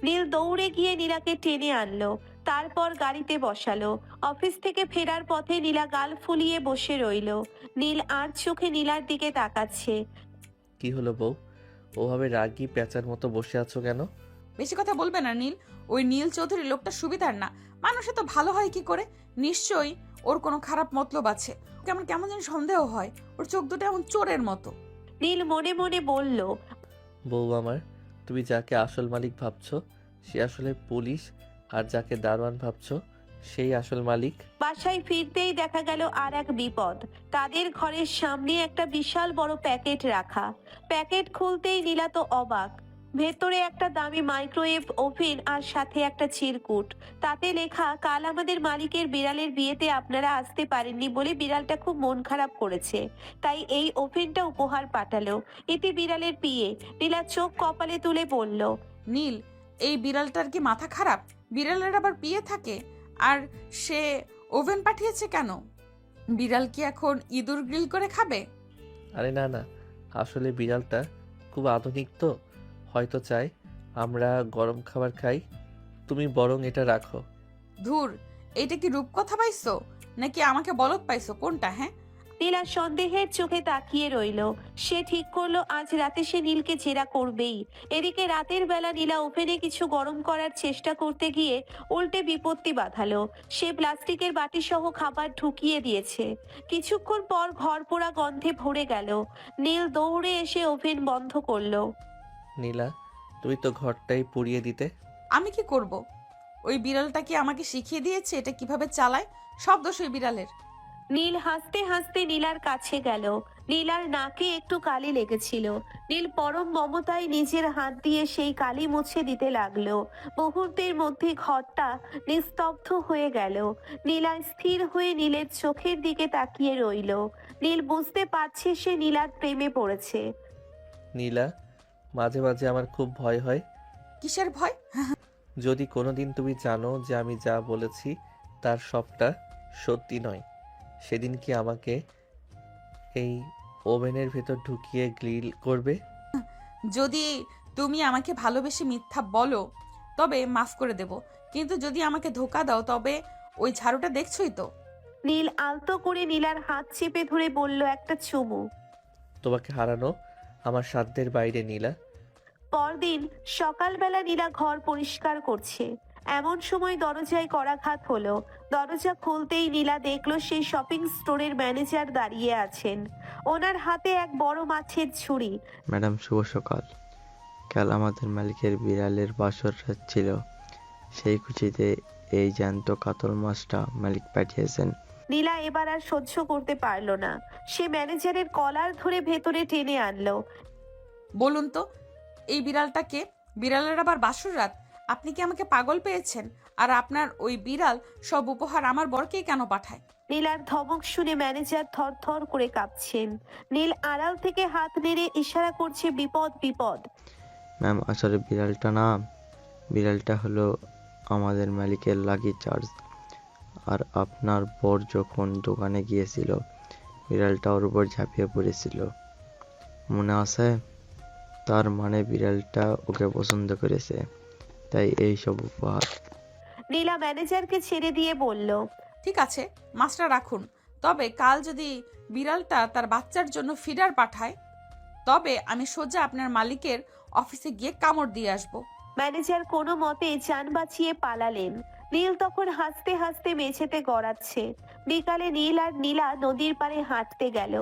নীল দৌড়ে গিয়ে নীলাকে টেনে আনলো, তারপর গাড়িতে বসালো। অফিস থেকে ফেরার পথে নীলা গাল ফুলিয়ে বসে রইলো। নীল আর চোখে নীলার দিকে তাকাচ্ছে।
কি হলো বউ, ওভাবে রাগী পেঁচার মতো বসে আছো কেন?
বেশি কথা বলবে না নীল। ওই নীল চৌধুরী লোকটা সুবিধার না। মানুষে তো ভালো হয় কি করে? নিশ্চয়ই ওর কোনো খারাপ মতলব আছে। কেমন কেমন যেন সন্দেহ হয়। ওর চোখ দুটো এমন চোরের মতো।
নীল মনে মনে বলল,
বউ আমার, তুমি যাকে আসল মালিক ভাবছো সে আসলে পুলিশ, আর যাকে দারোয়ান ভাবছো সেই আসল মালিক।
বাসায় ফিরতেই দেখা গেল আর এক বিপদ। তাদের ঘরের সামনে একটা বিশাল বড় প্যাকেট রাখা। প্যাকেট খুলতেই নীলা তো অবাক। ভেতরে একটা দামি মাইক্রোওয়েভ ওভেন আর সাথে একটা চিরকুট। তাতে লেখা, কাল আমাদের মালিকের বিড়ালের বিয়েতে আপনারা আসতে পারেননি বলে বিড়ালটা খুব মন খারাপ করেছে, তাই এই ওভেনটা উপহার পাঠালো। এতে বিড়ালের বিয়ে। নীলা চোখ কপালে তুলে বলল,
নীল, এই বিড়ালটার কি মাথা খারাপ? বিড়ালের আবার বিয়ে থাকে, আর সে ওভেন পাঠিয়েছে কেন? বিড়াল কি এখন ইঁদুর গ্রিল করে খাবে?
আরে না না, আসলে বিড়ালটা খুব আধুনিক তো, হয়তো চাই আমরা গরম খাবার খাই। তুমি বরং এটা রাখো।
ধুর, এইটা কি রূপকথা পাইছো নাকি আমাকে বলদ পাইছো, কোনটা? হ্যাঁ,
নীলা সন্দেহের চোখে তাকিয়ে রইল। সে ঠিক করলো আজ রাতে সে নীলকে জেরা করবেই। এদিকে রাতের বেলা নীলা ওভেনে কিছু গরম করার চেষ্টা করতে গিয়ে উল্টে বিপত্তি বাঁধালো। সে প্লাস্টিকের বাটি সহ খাবার ঢুকিয়ে দিয়েছে। কিছুক্ষণ পর ঘর পোড়া গন্ধে ভরে গেল। নীল দৌড়ে এসে ওভেন বন্ধ করলো।
নীলা, তুমি তো ঘরটাই পুড়িয়ে দিতে।
আমি কি করব? ওই বিড়ালটা কি আমাকে শিখিয়ে দিয়েছে এটা কিভাবে চালায়? সব দোষ ওই বিড়ালের।
নীল হাসতে হাসতে নীলার কাছে গেল। নীলার নাকে একটু কালি লেগেছিল। নীল পরম মমতায় নিজের হাত দিয়ে সেই কালি মুছে দিতে লাগলো। মুহূর্তের মধ্যে ঘরটা নিস্তব্ধ হয়ে গেল। নীলা স্থির হয়ে নীলের চোখের দিকে তাকিয়ে রইল। নীল বুঝতে পারছে সে নীলার প্রেমে পড়েছে।
নীলা, মাঝে মাঝে আমার খুব ভয় হয়।
কিসের ভয়?
যদি কোনোদিন তুমি জানো যে আমি যা বলেছি তার সবটা সত্যি নয়, সেদিন কি আমাকে এই ওভেনের ভেতর ঢুকিয়ে গ্রিল করবে?
যদি তুমি আমাকে ভালোবেসে মিথ্যা বলো তবে মাফ করে দেব, কিন্তু যদি আমাকে ধোকা দাও তবে ওই ঝাড়ুটা দেখছোই তো।
নীল আলতো করে নীলার হাত চেপে ধরে বলল, একটা চুমু।
তোমাকে হারানো আমার সাধ্যের বাইরে নীলা।
পরদিন সকালবেলা নীলা ঘর পরিষ্কার করছে, এমন সময় দরজায় করাঘাত হলো। দরজা খুলতেই নীলা দেখলো সেই শপিং স্টোরের ম্যানেজার দাঁড়িয়ে আছেন। ওনার হাতে এক বড় মাছের ছুরি।
ম্যাডাম শুভ সকাল। কাল আমাদের মালিকের বিড়ালের বাসর রাত ছিল, সেই খুশিতে এই জ্যান্ত কাতল মাছটা মালিক পাঠিয়েছেন।
নীলা এবার আর সহ্য করতে পারলো না। সে ম্যানেজারের কলার ধরে ভেতরে টেনে আনলো।
বলুন তো, এই বিড়ালটাকে? বিড়ালের আবার বাসর রাত? আপনি কি আমাকে পাগল পেয়েছেন? আর আপনার ওই বিড়াল সব উপহার আমার বরকেই কেন পাঠায়?
নীলার ধমক শুনে ম্যানেজার থরথর করে কাঁপছেন। নীল আড়াল থেকে হাত নেড়ে ইশারা করছে, বিপদ বিপদ।
ম্যাম, আসলে বিড়ালটা না, বিড়ালটা হলো আমাদের মালিকের লাকি চার্জ। আর আপনার বর যখন দোকানে গিয়েছিল বিড়ালটা ওর উপর ঝাঁপিয়ে পড়েছিল, মনে আছে? তার মানে বিড়ালটা ওকে পছন্দ করেছে, তাই এই সব উপহার।
নীলা ম্যানেজারকে ছেড়ে দিয়ে বলল,
ঠিক আছে, মাছটা রাখুন। তবে কাল যদি বিড়ালটা তার বাচ্চার জন্য ফিডার পাঠায় তবে আমি সোজা আপনার মালিকের অফিসে গিয়ে কামড় দিয়ে আসবো।
ম্যানেজার কোনো মতে যান বাঁচিয়ে পালালেন। নীল তখন হাসতে হাসতে মেঝেতে গড়াচ্ছে। বিকালে নীল আর নীলা নদীর পাড়ে হাঁটতে গেল।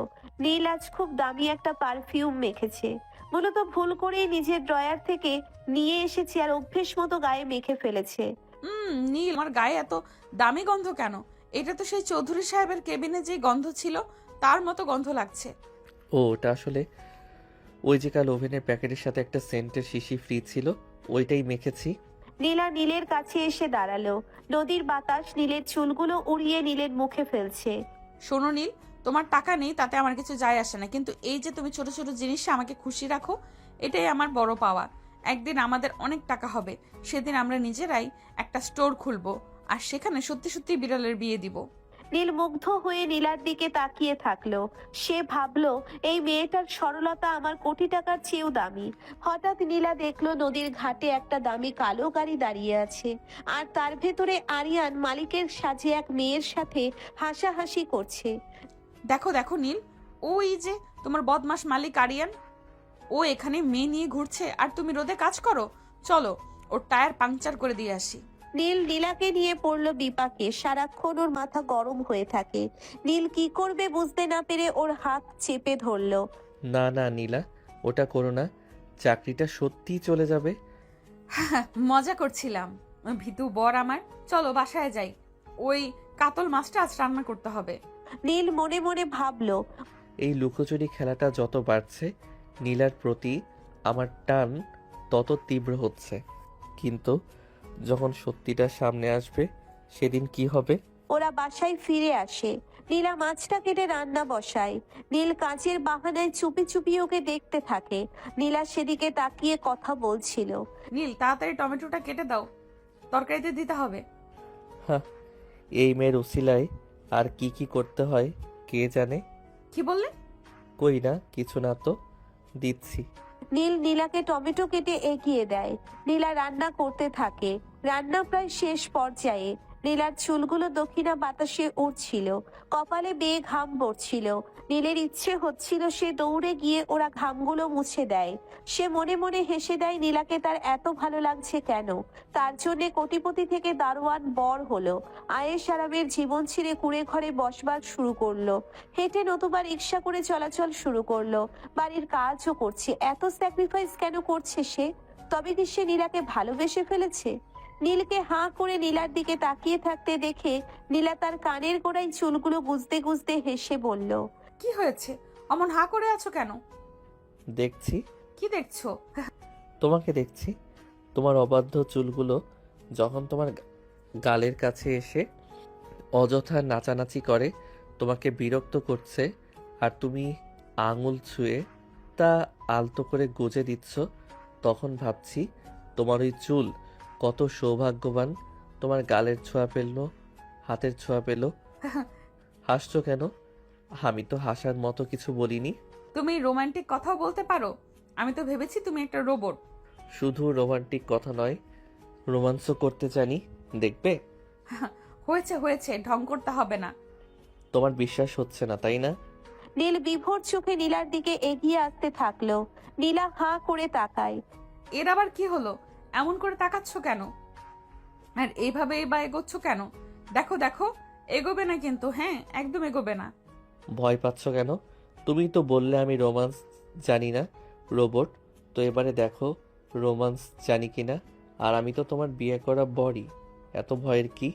নীল আজ খুব দামি একটা পারফিউম মেখেছে। মূলত ভুল করেই নিজের ড্রয়ার থেকে নিয়ে এসেছে আর অভ্যেস মতো গায়ে মেখে ফেলেছে।
নীল, আমার গায়ে এত দামি গন্ধ কেন? এটা তো সেই চৌধুরী সাহেবের কেবিনে যে গন্ধ ছিল তার মতো গন্ধ লাগছে।
ও ওটা আসলে ওই যে কাল ওভেনের প্যাকেটের সাথে একটা সেন্টের শিশি ফ্রি ছিল, ওইটাই মেখেছি।
নীলা নীলের কাছে এসে দাঁড়ালো। নদীর বাতাস নীলের চুলগুলো উড়িয়ে নীলের মুখে ফেলছে।
শোনো নীল, তোমার টাকা নেই তাতে আমার কিছু যায় আসে না, কিন্তু এই যে তুমি ছোট ছোট জিনিসে আমাকে খুশি রাখো, এটাই আমার বড় পাওয়া। একদিন আমাদের অনেক টাকা হবে, সেদিন আমরা নিজেরাই একটা স্টোর খুলবো, আর সেখানে সত্যি সত্যি বিড়ালের বিয়ে দিব।
নীল মুগ্ধ হয়ে নীলার দিকে তাকিয়ে থাকলো। সে ভাবলো এই মেয়েটার সরলতা আমার কোটি টাকার চেয়েও দামি। হঠাৎ নীলা দেখলো নদীর ঘাটে একটা দামি কালো গাড়ি দাঁড়িয়ে আছে, আর তার ভেতরে আরিয়ান মালিকের সাজে এক মেয়ের সাথে হাসাহাসি করছে।
দেখো দেখো নীল, ওই যে তোমার বদমাস মালিক আরিয়ান, ও এখানে মেয়ে নিয়ে ঘুরছে আর তুমি রোদে কাজ করো। চলো ওর টায়ার পাংচার করে দিয়ে আসি।
নীল নীলাকে নিয়ে পড়লো বিপাকে। সারাক্ষণ ওর মাথা গরম হয়ে থাকে। নীল কি করবে বুঝতে না পেরে ওর হাত চেপে ধরলো।
না না নীলা, ওটা করো না, চাকরিটা সত্যিই চলে যাবে।
মজা করছিলাম ভিতু বর আমার। চলো বাসায় যাই, ওই কাতল মাছটা আজ রান্না করতে হবে।
নীল মনে মনে ভাবলো
এই লুকোচুরি খেলাটা যত বাড়ছে, নীলার প্রতি আমার টান তত তীব্র হচ্ছে। কিন্তু যখন সত্যিটা সামনে আসবে, সেদিন কি হবে?
ওরা বাসায় ফিরে আসে। নীলা মাছটা কেটে রান্না বসায়। নীল কাজের বাহানায় চুপি চুপি ওকে দেখতে থাকে। নীলা সেদিকে তাকিয়ে কথা বলছিল।
নীল তাড়াতাড়ি টমেটোটা কেটে দাও, তরকারিতে দিতে হবে।
হ্যাঁ, এই মেয়ের উসিলায় আর কি কি করতে হয় কে জানে।
কি বললে?
কই না, কিছু না তো, দিচ্ছি।
নীল নীলাকে টমেটো কেটে এগিয়ে দেয়। নীলা রান্না করতে থাকে। রান্না প্রায় শেষ পর্যায়ে। নীলার চুলগুলো দক্ষিণা বাতাসে উড়ছিল, কপালে বেয়ে ঘাম পড়ছিল। নীলের ইচ্ছে হচ্ছিল সে দৌড়ে গিয়ে ওরা ঘামগুলো মুছে দেয়। সে মনে মনে হেসে দেয় নীলাকে তার এত ভালো লাগছে কেন। তার জন্যে কোটিপতি থেকে দারোয়ান বর হলো। আয়েশ আরামের জীবন ছেড়ে কুড়ে ঘরে বসবাস শুরু করলো। হেঁটে নতুবা রিক্সা করে চলাচল শুরু করলো। বাড়ির কাজও করছে। এত স্যাক্রিফাইস কেন করছে সে? তবে কি সে নীলাকে ভালোবেসে ফেলেছে? নীলকে হাঁ করে নীলার দিকে তাকিয়ে থাকতে দেখে নীলা তার কানের গোড়ায় চুলগুলো গুজতে গুজতে হেসে বলল,
কি হয়েছে, অমন হা করে আছো কেন?
দেখছি।
কি দেখছো?
তোমাকে দেখছি। তোমার অবাধ্য চুলগুলো যখন তোমার গালের কাছে এসে অযথা নাচানাচি করে, তোমাকে বিরক্ত করছে, আর তুমি আঙুল ছুঁয়ে তা আলতো করে গুজে দিচ্ছ, তখন ভাবছি তোমার ওই চুল কত সৌভাগ্যবান, তোমার গালের ছোঁয়া পেল, হাতের ছোঁয়া পেল। হাসছো কেন? আমি তো হাসার মতো কিছু বলিনি।
তুমি রোমান্টিক কথাও বলতে পারো? আমি তো ভেবেছি তুমি একটা রোবট।
শুধু রোমান্টিক কথা নয়, রোমান্সও করতে জানি, দেখবে?
হয়েছে হয়েছে, ঢং করতে হবে না।
তোমার বিশ্বাস হচ্ছে না তাই না?
নীল বিভোর চোখে নীলার দিকে এগিয়ে আসতে থাকলো। নীলা হাঁ করে তাকায়।
এর আবার কি হলো? এমন করে তাকাচ্ছ কেন? আর এইভাবে বা এগোচ্ছ কেন? দেখো দেখো, এগোবে না কিন্তু, হ্যাঁ একদম এগোবে না।
ভয় পাচ্ছ কেন? তুমি তো বললে আমি রোমান্স জানি না, রোবট। তো এবারে দেখো রোমান্স জানি কিনা। আর আমি তো তোমার বিয়ে করা বরই, এত ভয়ের কি?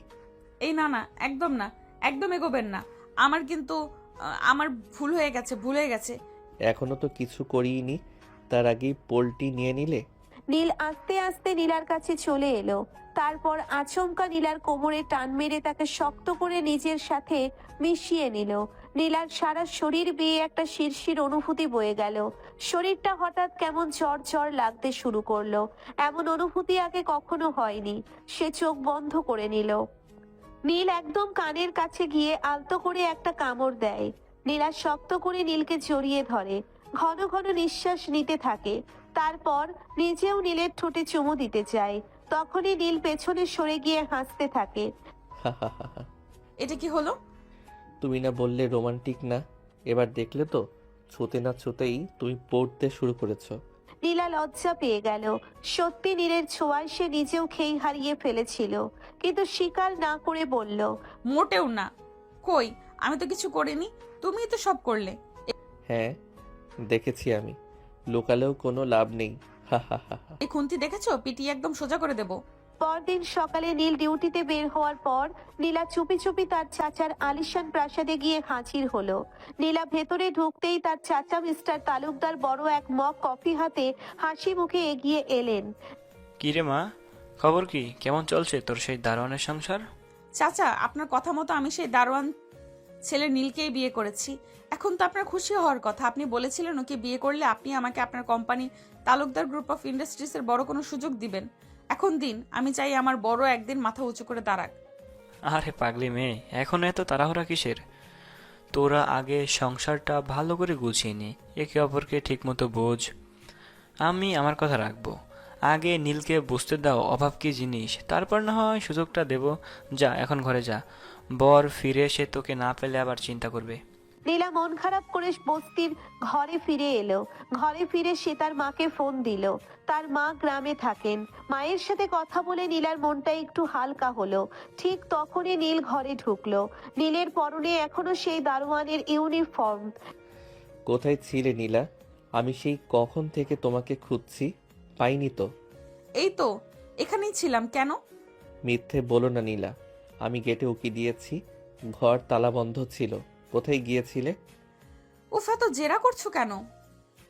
এই না না, একদম না, একদম এগোবেন না। আমার কিন্তু আমার ভুল হয়ে গেছে, ভুল হয়ে গেছে।
এখনো তো কিছু করিনি, তার আগেই পোলটি নিয়ে নিলে।
নীল আস্তে আস্তে নীলার কাছে চলে এলো। তারপর আচমকা নীলার কোমরে টান মেরে তাকে শক্ত করে নিজের সাথে মিশিয়ে নিল। নীলার সারা শরীর বেয়ে একটা শিরশির অনুভূতি বয়ে গেল। শরীরটা হঠাৎ কেমন জ্বর জ্বর লাগতে শুরু করলো। এমন অনুভূতি আগে কখনো হয়নি। সে চোখ বন্ধ করে নিল। নীল একদম কানের কাছে গিয়ে আলতো করে একটা কামড় দেয়। নীলা শক্ত করে নীলকে জড়িয়ে ধরে। ঘন ঘন নিঃশ্বাস নিতে থাকে। তারপর নিজেও নীলের ঠোঁটে চুমু দিতে চায়। তখনই নীল পেছনে সরে গিয়ে হাসতে থাকে।
এটা কি হলো?
তুমি না বললে রোমান্টিক না, এবার দেখলে তো, ছুতে না ছুতেই তুমি পড়তে শুরু করেছো।
নীলা লজ্জা পেয়ে গেল। সত্যি নীলের ছোঁয়ায় সে নিজেও খেই হারিয়ে ফেলেছিল, কিন্তু স্বীকার না করে বলল,
মোটেও না। কই, আমি তো কিছু করিনি, তুমিই তো সব করলে।
হ্যাঁ দেখেছি আমি, লোকালেও কোনো লাভ নেই।
এই খুন্তি দেখেছো? পিটিয়ে একদম সোজা করে দেব।
পরদিন সকালে নীল ডিউটিতে বের হওয়ার পর নীলা চুপি চুপি তার চাচার আলিশান প্রাসাদে গিয়ে হাজির হলো। নীলা ভেতরে ঢুকতেই তার চাচা মিস্টার তালুকদার বড় এক মগ কফি হাতে হাসি মুখে এগিয়ে এলেন।
কি রে মা, খবর কি? কেমন চলছে তোর সেই দারোয়ানের সংসার?
চাচা, আপনার কথা মতো আমি সেই দারোয়ান ছেলে নীলকেই বিয়ে করেছি। এখন তো আপনার খুশি হওয়ার কথা। আপনি বলেছিলেন ওকে বিয়ে করলে আপনি আমাকে আপনার কোম্পানি তালুকদার গ্রুপ অফ ইন্ডাস্ট্রিজের বড় কোনো সুযোগ দিবেন। এখন দিন, আমি চাই আমার বড় একদিন মাথা উঁচু করে দাঁড়াক।
আরে পাগলি মেয়ে, এখন এত তাড়াহুড়া কিসের? তোরা আগে সংসারটা ভালো করে গুছিয়ে নি, একে অপরকে ঠিকমতো বোঝ। আমি আমার কথা রাখবো, আগে নীলকে বুঝতে দাও অভাব কি জিনিস, তারপর না হয় সুযোগটা দেব। যা, এখন ঘরে যা, বর ফিরে এসে তোকে না পেলে আবার চিন্তা করবে।
নীলা মন খারাপ করে বস্তির ঘরে ফিরে এলো। ঘরে ফিরে সে তার মাকে ফোন দিল। তার মা গ্রামে থাকেন। মায়ের সাথে কথা বলে নীলার মনটা একটু হালকা হলো। ঠিক তখনই নীল ঘরে ঢুকলো। নীলের পরনে এখনো সেই দারোয়ানের ইউনিফর্ম।
কোথায় ছিলে নীলা? আমি সেই কখন থেকে তোমাকে খুঁজছি, পাইনি তো।
এই তো এখানেই ছিলাম। কেন?
মিথ্যে বলো না নীলা, আমি গেটে উকি দিয়েছি, ঘর তালা বন্ধ ছিল। কোথায় গিয়েছিলে?
উফ, এত জেরা করছো কেন?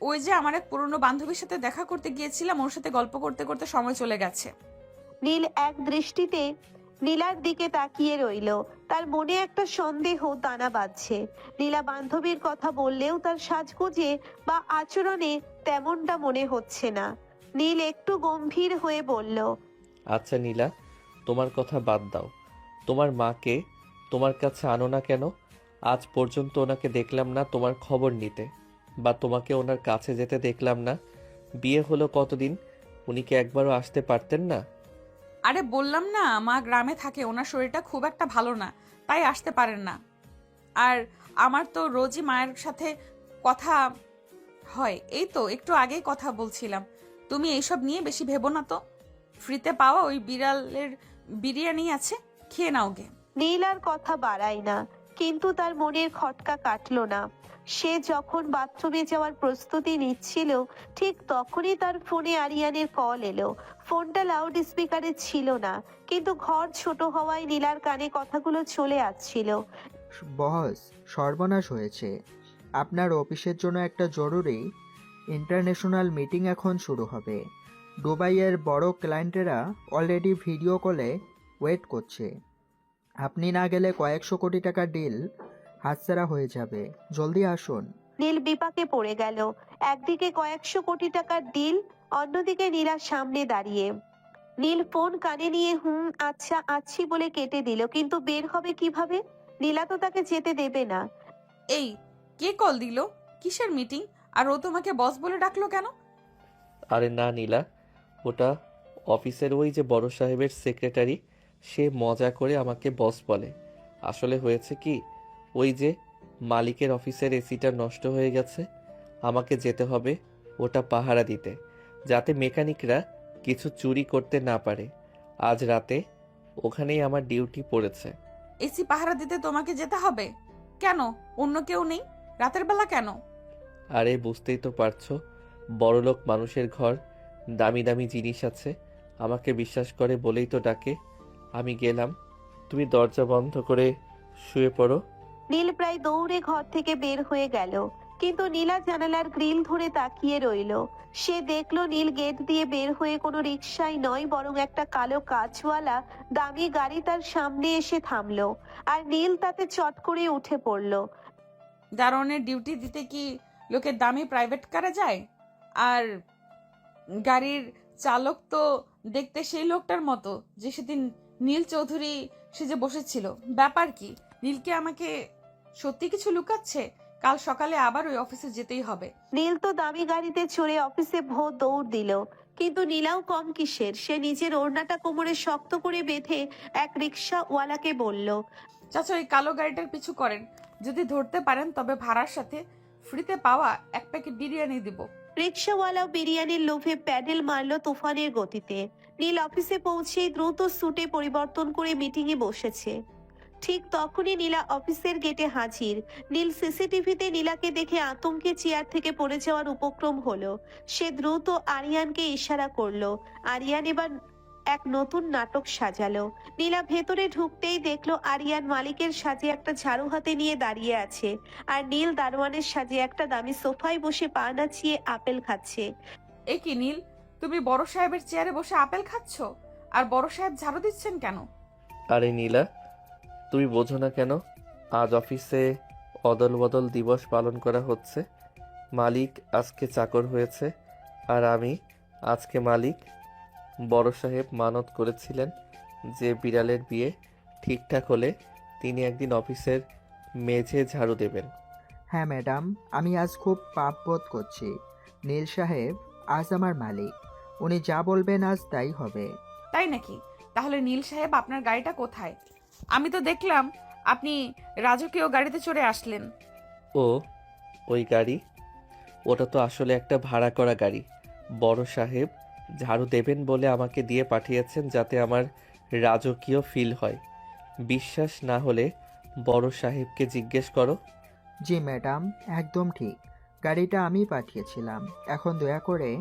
ওই যে আমার এক পুরনো বান্ধবীর সাথে দেখা করতে গিয়েছিলাম, ওর সাথে গল্প করতে করতে সময় চলে গেছে।
নীল এক দৃষ্টিতে নীলার দিকে তাকিয়ে রইল। তার মনে একটা সন্দেহ দানা বাঁধছে। নীলা বান্ধবীর কথা বললেও তার সাজগোজে বা আচরণে তেমনটা মনে হচ্ছে না। নীল একটু গম্ভীর হয়ে বলল,
আচ্ছা নীলা, তোমার কথা বাদ দাও। তোমার মাকে তোমার কাছে আনো না কেন? আজ পর্যন্ত ওনাকে দেখলাম না তোমার খবর নিতে, বা তোমাকে ওনার কাছে যেতে দেখলাম না। বিয়ে হলো কতদিন, উনি কি একবারও আসতে পারতেন না?
আরে বললাম না, মা গ্রামে থাকে, ওনার শরীরটা খুব একটা ভালো না, তাই আসতে পারেন না। আর আমার তো রোজই মায়ের সাথে কথা হয়। এই তো একটু আগেই কথা বলছিলাম। তুমি এইসব নিয়ে বেশি ভেবো না তো। ফ্রিতে পাওয়া ওই বিড়ালের বিরিয়ানি আছে, খেয়ে নাও গে।
নীল আর কথা বাড়ায় না, কিন্তু তার মনের খটকা কাটলো না। সে যখন বাথরুমে যাওয়ার প্রস্তুতি নিচ্ছিল, ঠিক তখনই তার ফোনে আরিয়ানের কল এলো। ফোনটা লাউড স্পিকারে ছিল না, কিন্তু ঘর ছোট হওয়ায় নীলার কানে কথাগুলো চলে আসছিল।
বস, সর্বনাশ হয়েছে। আপনার অফিসের জন্য একটা জরুরি ইন্টারন্যাশনাল মিটিং এখন শুরু হবে। দুবাইয়ের বড় ক্লায়েন্টেরা অলরেডি ভিডিও কলে ওয়েট করছে। আপনি না গেলে কয়েকশো কোটি টাকার ডিল হাতছাড়া হয়ে যাবে। জলদি আসুন।
নীল বিপাকে পড়ে গেল। একদিকে কয়েকশো কোটি টাকার ডিল, অন্যদিকে নীলার সামনে দাঁড়িয়ে। নীল ফোন কানে নিয়ে আচ্ছা আচ্ছি বলে কেটে দিল, কিন্তু বের হবে কিভাবে? নীলা তো তাকে যেতে দেবে না।
এই, কে কল দিল? কিসের মিটিং? আর ও তোমাকে বস বলে ডাকলো কেন?
আরে না নীলা, ওটা অফিসের ওই যে বড় সাহেবের সেক্রেটারি, সে মজা করে আমাকে বস বলে। আসলে হয়েছে কি, ওই যে মালিকের অফিসের এসিটা নষ্ট হয়ে গেছে, আমাকে যেতে হবে ওটা পাহারা দিতে, যাতে মেকানিকরা কিছু চুরি করতে না পারে। আজ রাতে ওখানেই আমার ডিউটি পড়েছে।
এসি পাহারা দিতে তোমাকে যেতে হবে কেন? অন্য কেউ নেই? রাতের বেলা কেন?
আরে বুঝতেই তো পারছো, বড়লোক মানুষের ঘর, দামি দামি জিনিস আছে, আমাকে বিশ্বাস করে বলেই তো ডাকে। আমি গেলাম, তুমি দরজা বন্ধ করে শুয়ে পড়ো।
নীল প্রায় দৌড়ে ঘর থেকে বের হয়ে গেল, কিন্তু নীলা জানালার গ্রিল ধরে তাকিয়ে রইল। সে দেখলো নীল গেট দিয়ে বের হয়ে কোনো রিকশায় নয়, বরং একটা কালো কাঁচওয়ালা দামি গাড়ি তার সামনে এসে থামলো। আর নীল তাতে চট করে উঠে পড়লো।
দারোয়ানের ডিউটি দিতে কি লোকের দামি প্রাইভেট কারে যায়? আর গাড়ির চালক তো দেখতে সেই লোকটার মতো যে সেদিন নীল চৌধুরী সে যে বসেছিল। ব্যাপার কি? নীলকে আমাকে সত্যি কিছু লুকাচ্ছে? কাল সকালে আবার ওই অফিসে যেতেই হবে।
নীল তো দামি গাড়িতে চড়ে অফিসে ভোর দৌড় দিল, কিন্তু নীলাও কম কিসের। সে নিজের ওড়নাটা কোমরে শক্ত করে বেঁধে এক রিক্সাওয়ালাকে বলল,
চাচা, ওই কালো গাড়িটার পিছু করেন। যদি ধরতে পারেন তবে ভাড়ার সাথে ফ্রিতে পাওয়া এক প্যাকেট বিরিয়ানি দিব।
রিক্সাওয়ালা বিরিয়ানির লোভে প্যাডেল মারলো তুফানের গতিতে। নীল অফিসে পৌঁছেই দ্রুত স্যুটে পরিবর্তন করে মিটিংয়ে বসেছে। ঠিক তখনই নীলা অফিসের গেটে হাজির। নীল সিসিটিভিতে নীলাকে দেখে আতঙ্কে চেয়ার থেকে পড়ে যাওয়ার উপক্রম হলো। সে দ্রুত আরিয়ানকে ইশারা করলো। আরিয়ান এবার এক নতুন নাটক সাজালো। নীলা ভেতরে ঢুকতেই দেখলো আরিয়ান মালিকের সাজে একটা ঝাড়ু হাতে নিয়ে দাঁড়িয়ে আছে, আর নীল দারোয়ানের সাজে একটা দামি সোফায় বসে পা নাচিয়ে আপেল খাচ্ছে।
এ কি নীল, তুমি বড় সাহেবের চেয়ারে বসে আপেল খাচ্ছ? আর বড় সাহেব ঝাড়ু দিচ্ছেন কেন?
আরে নীলা, তুমি বোঝো না কেন? আজ অফিসে অদল বদল দিবস পালন করা হচ্ছে। মালিক আজকে চাকর হয়েছে, আর আমি আজকে মালিক। বড় সাহেব মানত করেছিলেন যে বিড়ালের বিয়ে ঠিকঠাক হলে তিনি একদিন অফিসের মেঝে ঝাড়ু দেবেন।
হ্যাঁ ম্যাডাম, আমি আজ খুব পাপ বোধ করছি। নীল সাহেব আজ আমার মালিক, উনি যা বলবেন আজ তাই হবে।
তাই নাকি? তাহলে নীল সাহেব আপনার গাড়িটা কোথায়? আমি তো দেখলাম আপনি রাজকীয় গাড়িতে চড়ে আসলেন।
ও, ওই গাড়ি? ওটা তো আসলে একটা ভাড়া করা গাড়ি। বড় সাহেব ঝাড়ু দেবেন বলে আমাকে দিয়ে পাঠিয়েছেন, যাতে আমার রাজকীয় ফিল হয়। বিশ্বাস না হলে বড় সাহেবকে জিজ্ঞেস করো।
জি ম্যাডাম, একদম ঠিক। গাড়িটা আমি পাঠিয়েছিলাম। এখন দয়া করে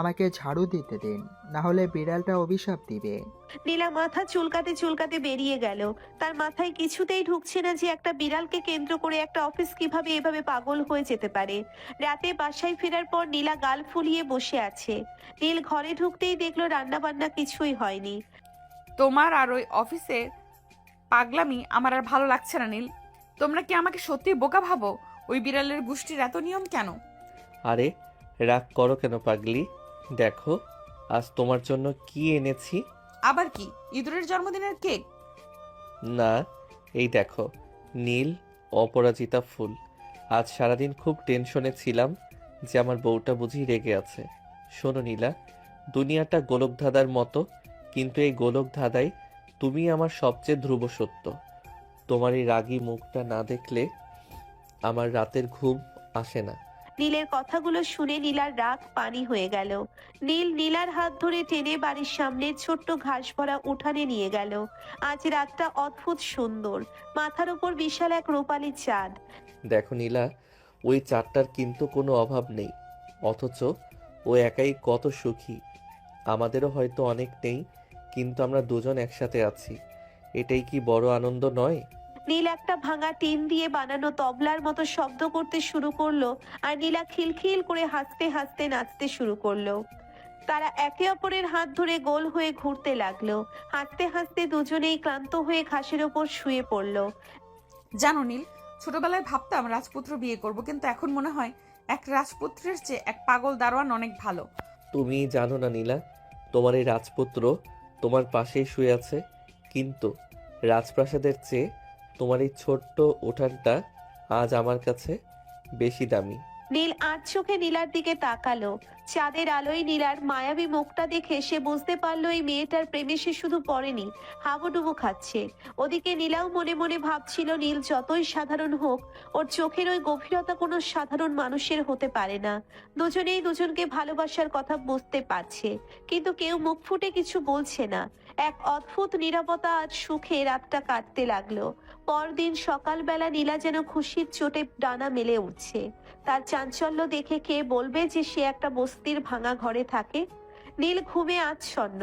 আমাকে ঝাড়ু দিতে দিন, না হলে বিড়ালটা অভিশাপ দিবে।
নীলা মাথা চুলকাতে চুলকাতে বেরিয়ে গেল। তার মাথায় কিছুতেই ঢুকছে না যে একটা বিড়ালকে কেন্দ্র করে একটা অফিস কিভাবে এভাবে পাগল হয়ে যেতে পারে। রাতে বাসায় ফেরার পর নীলা গাল ফুলিয়ে বসে আছে। নীল ঘরে ঢুকতেই দেখলো রান্না বান্না কিছুই হয়নি।
তোমার আর ওই অফিসে পাগলামি আমার আর ভালো লাগছে না নীল। তোমরা কি আমাকে সত্যি বোকা ভাবো? ওই বিড়ালের গোষ্ঠীর এত নিয়ম কেন?
আরে রাগ করো কেন পাগলি? দেখো আজ তোমার জন্য কি এনেছি।
আবার কি? ইঁদুরের জন্মদিনের কেক?
না, এই দেখো, নীল অপরাজিতা ফুল। আজ সারাদিন খুব টেনশনে ছিলাম যে আমার বউটা বুঝি রেগে আছে। শোনো নীলা, দুনিয়াটা গোলকধাঁধার মতো, কিন্তু এই গোলকধাঁধায় তুমি আমার সবচেয়ে ধ্রুব সত্য। তোমার এই রাগী মুখটা না দেখলে আমার রাতের ঘুম আসে না।
নীলের কথাগুলো শুনে নীলার রাগ পানি হয়ে গেল। নীল নীলার হাত ধরে টেনে বাড়ির সামনে ছোট্ট ঘাস ভরা উঠানে নিয়ে গেল। আজ রাতটা অদ্ভুত সুন্দর, মাথার উপর বিশাল এক রূপালী চাঁদ।
দেখো নীলা, ওই চারটার কিন্তু কোনো অভাব নেই, অথচ ও একাই কত সুখী। আমাদেরও হয়তো অনেক নেই, কিন্তু আমরা দুজন একসাথে আছি, এটাই কি বড় আনন্দ নয়?
নীল একটা ভাঙা টিন দিয়ে বানানো তবলার মতো শব্দ করতে শুরু করলো, আর নীলা খিলখিল করে হাসতে হাসতে নাচতে শুরু করলো। তারা একে অপরের হাত ধরে গোল হয়ে ঘুরতে লাগলো। হাসতে হাসতে দুজনেই ক্লান্ত হয়ে ঘাসের ওপর শুয়ে পড়লো।
জানো নীল, ছোটবেলায় ভাবতাম রাজপুত্র বিয়ে করব, কিন্তু এখন মনে হয় এক রাজপুত্রের চেয়ে এক পাগল দারোয়ান অনেক ভালো।
তুমি জানো না নীলা, তোমার এই রাজপুত্র তোমার পাশেই শুয়ে আছে, কিন্তু রাজপ্রাসাদের চেয়ে তোমার এই ছোট্ট উঠানটা আজ আমার কাছে বেশি দামি।
নীল আট চোখে নীলার দিকে তাকালো। চাঁদের আলোয় নীলার মায়াবী মুখটা দেখে সে বুঝতে পারলো এই মেয়েটার প্রেমে সে শুধু পড়েনি, হাবুডুবু খাচ্ছে। ওদিকে নীলাও মনে মনে ভাবছিল নীল যতই সাধারণ হোক, ওর চোখের ওই গভীরতা কোনো সাধারণ মানুষের হতে পারে না। দুজনেই দুজনকে ভালোবাসার কথা বুঝতে পারছে, কিন্তু কেউ মুখ ফুটে কিছু বলছে না। এক অদ্ভুত নীরবতা আজ সুখে রাতটা কাটতে লাগলো। পরদিন সকালবেলা নীলা যেন খুশির চোটে ডানা মেলে উঠছে। তার চাঞ্চল্য দেখে কে বলবে যে সে একটা বস্তির ভাঙা ঘরে থাকে? নীল ঘুমে আচ্ছন্ন।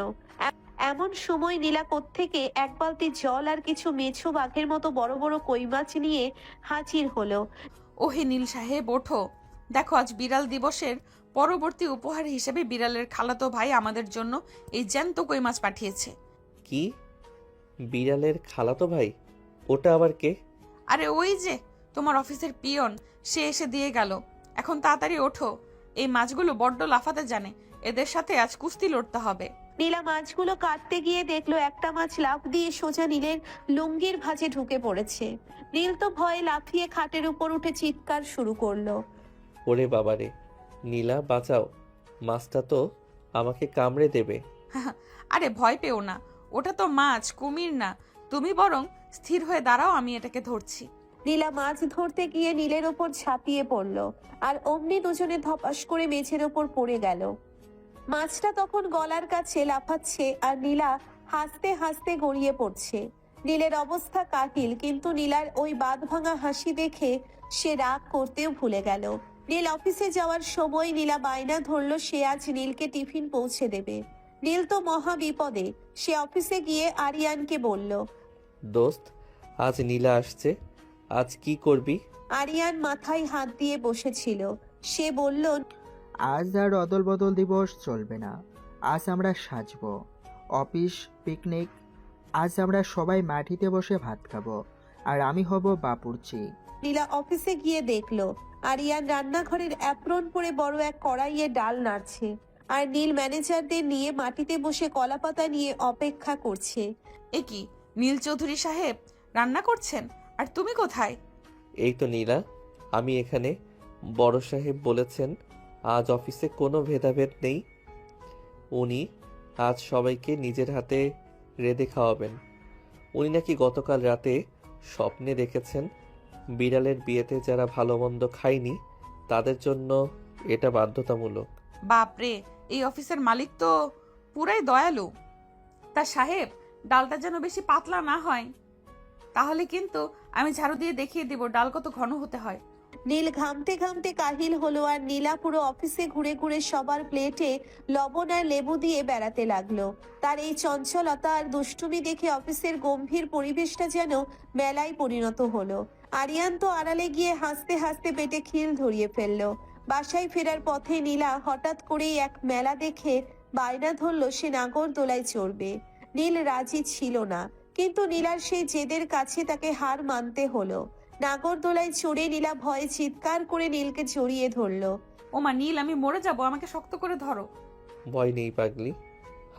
এমন সময় নীলা কোত্থেকে এক বালতি জল আর কিছু মেছো বাঘের মতো বড় বড় কই মাছ নিয়ে হাজির হলো।
ওহে নীল সাহেব, ওঠো, দেখো আজ বিড়াল দিবসের পরবর্তী উপহার হিসেবে বিড়ালের খালাতো ভাই আমাদের জন্য এই জ্যান্ত কই মাছ পাঠিয়েছে।
কি? বিড়ালের খালাতো ভাই? ওটা আবার কে?
আরে ওই যে তোমার অফিসের পিয়ন, সে এসে দিয়ে গেল। এখন তাড়াতাড়ি ওঠো, এই মাছগুলো বড্ড লাফাতে জানে, এদের সাথে আজ কুস্তি লড়তে হবে।
নীলা মাছগুলো কাটতে গিয়ে দেখলো একটা মাছ লাফ দিয়ে সোজা নীলের লুঙ্গির ভাঁজে ঢুকে পড়েছে। নীল তো ভয়ে লাফিয়ে খাটের উপর উঠে চিৎকার শুরু করলো।
ওরে বাবারে, নীলা বাঁচাও, মাছটা তো আমাকে কামড়ে দেবে।
আরে ভয় পেও না, ওটা তো মাছ, কুমির না। তুমি বরং স্থির হয়ে দাঁড়াও, আমি এটাকে ধরছি।
নীলা মাছ ধরতে গিয়ে নীলের ওপর ঝাঁপিয়ে পড়লো, আর অমনি দুজনে ধপাস করে মেঝের ওপর পড়ে গেল। মাছটা তখন গলার কাছে লাফাচ্ছে, আর নীলা হাসতে হাসতে গড়িয়ে পড়ছে। নীলের অবস্থা কাহিল, কিন্তু নীলার ওই বাঁধ ভাঙা হাসি দেখে সে রাগ করতেও ভুলে গেল। নীল অফিসে যাওয়ার সময় নীলা বায়না ধরলো সে আজ নীলকে টিফিন পৌঁছে দেবে। নীল তো মহা বিপদে। সে অফিসে গিয়ে আরিয়ানকে বলল।
দোস্ত, আজ নীলা আসছে, আজ কি করবি?
আরিয়ান মাথায় হাত দিয়ে বসেছিল। সে বলল,
আজ আর অদল বদল দিবস চলবে না। আজ আমরা সাজবো, অফিস পিকনিক। আজ আমরা সবাই মাটিতে বসে ভাত খাবো, আর আমি হব বাপুরচি।
নীলা অফিসে গিয়ে দেখলো আরিয়ান রান্নাঘরের অ্যাপ্রন পরে বড় এক কড়াইয়ে ডাল নাড়ছে, আর নীল ম্যানেজারদের নিয়ে মাটিতে বসে কলাপাতা নিয়ে অপেক্ষা করছে।
এ কি, নীল চৌধুরী সাহেব রান্না করছেন? আর তুমি কোথায়?
এই তো নীলা, আমি এখানে। বড় সাহেব বলেছেন আজ অফিসে কোনো ভেদাভেদ নেই। উনি আজ সবাইকে নিজের হাতে রেঁধে খাওয়াবেন। উনি নাকি গতকাল রাতে স্বপ্নে দেখেছেন বিড়ালের বিয়েতে যারা ভালো মন্দ খায়নি তাদের জন্য এটা বাধ্যতামূলক।
বাপরে, এই অফিসের মালিক তো পুরাই দয়ালু। তা সাহেব, ডালটা যেন বেশি পাতলা না হয়, তাহলে কিন্তু আমি ঝাড়ু দিয়ে দেখিয়ে দিব ডাল কত ঘন হতে হয়।
নীল ঘামতে ঘামতে কাহিল হলো, আর নীলা পুরো অফিসে ঘুরে ঘুরে সবার প্লেটে লবণ আর লেবু দিয়ে বেড়াতে লাগলো। তার এই চঞ্চলতা আর দুষ্টুমি দেখে অফিসের গম্ভীর পরিবেশটা যেন মেলায় পরিণত হলো। আরিয়ান তো আড়ালে গিয়ে হাসতে হাসতে পেটে খিল ধরিয়ে ফেললো। বাসায় ফেরার পথে নীলা হঠাৎ করেই এক মেলা দেখে বায়না ধরলো সে নাগরদোলায় চড়বে। নীল রাজি ছিল না, কিন্তু নীলার সেই জেদের কাছে তাকে হার মানতে হলো। নাগরদোলায় চড়ে নীলা ভয়ে চিৎকার করে নীলকে জড়িয়ে ধরলো।
ওমা নীল, আমি মরে যাব, আমাকে শক্ত করে ধরো।
ভয় নেই পাগলি,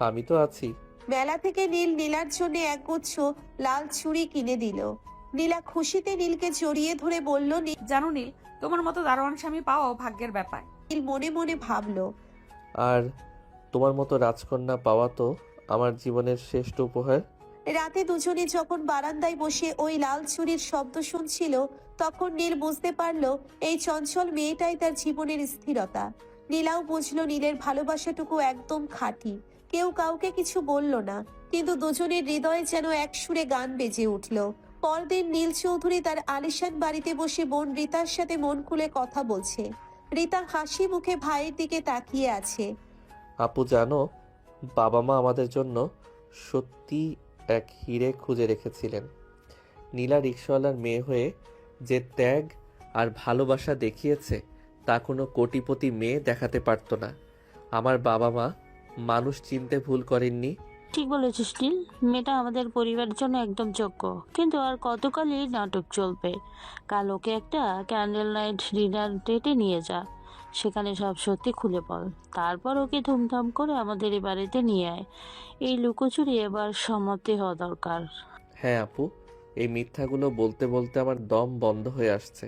আমি তো আছি।
মেলা থেকে নীল নীলার জন্য একগুচ্ছ লাল চুড়ি কিনে দিল। নীলা খুশিতে নীলকে জড়িয়ে ধরে বলল।
জানো নীল, তোমার মতো দারোয়ান স্বামী পাওয়া ভাগ্যের ব্যাপার।
নীল মনে মনে ভাবলো,
আর তোমার মতো রাজকন্যা পাওয়া তো আমার জীবনের শ্রেষ্ঠ উপহার।
রাতে দুজনে যখন বারান্দায় বসে ওই লাল চুড়ির শব্দ শুনছিল, তখন নীল বুঝতে পারলো এই চঞ্চল মেয়েটাই তার জীবনের স্থিরতা। নীলাও বুঝলো নীলের ভালোবাসাটুকু একদম খাঁটি। কেউ কাউকে কিছু বলল না, কিন্তু দুজনের হৃদয়ে যেন এক সুরে গান বেজে উঠল। পরদিন নীল চৌধুরী তার আলিশান বাড়িতে বসে বোন রীতার সাথে মন খুলে কথা বলছে। রীতা হাসি মুখে ভাইয়ের দিকে তাকিয়ে আছে।
আপু জানো, বাবা মা আমাদের জন্য সত্যি এক হিরে খুঁজে রেখেছিলেন। নীলা রিক্সাওয়ালার মেয়ে হয়ে যে ত্যাগ আর ভালোবাসা দেখিয়েছে তা কোনো কোটিপতি মেয়ে দেখাতে পারতো না। আমার বাবা মা মানুষ চিনতে ভুল করেননি।
ঠিক বলেছিস নীল, মেয়েটা আমাদের পরিবারের জন্য একদম যোগ্য। কিন্তু আর কতকালই নাটক চলবে? কাল ওকে একটা ক্যান্ডেল নাইট ডিনার ডেটে নিয়ে যা, সেখানে সব সত্যি খুলে বল। তারপর ওকে ধুমধাম করে আমাদের এই বাড়িতে নিয়ে আয়। এই লুকোচুরি এবার সমাপ্তি হওয়া দরকার।
হ্যাঁ আপু, এই মিথ্যাগুলো বলতে বলতে আমার দম বন্ধ হয়ে আসছে।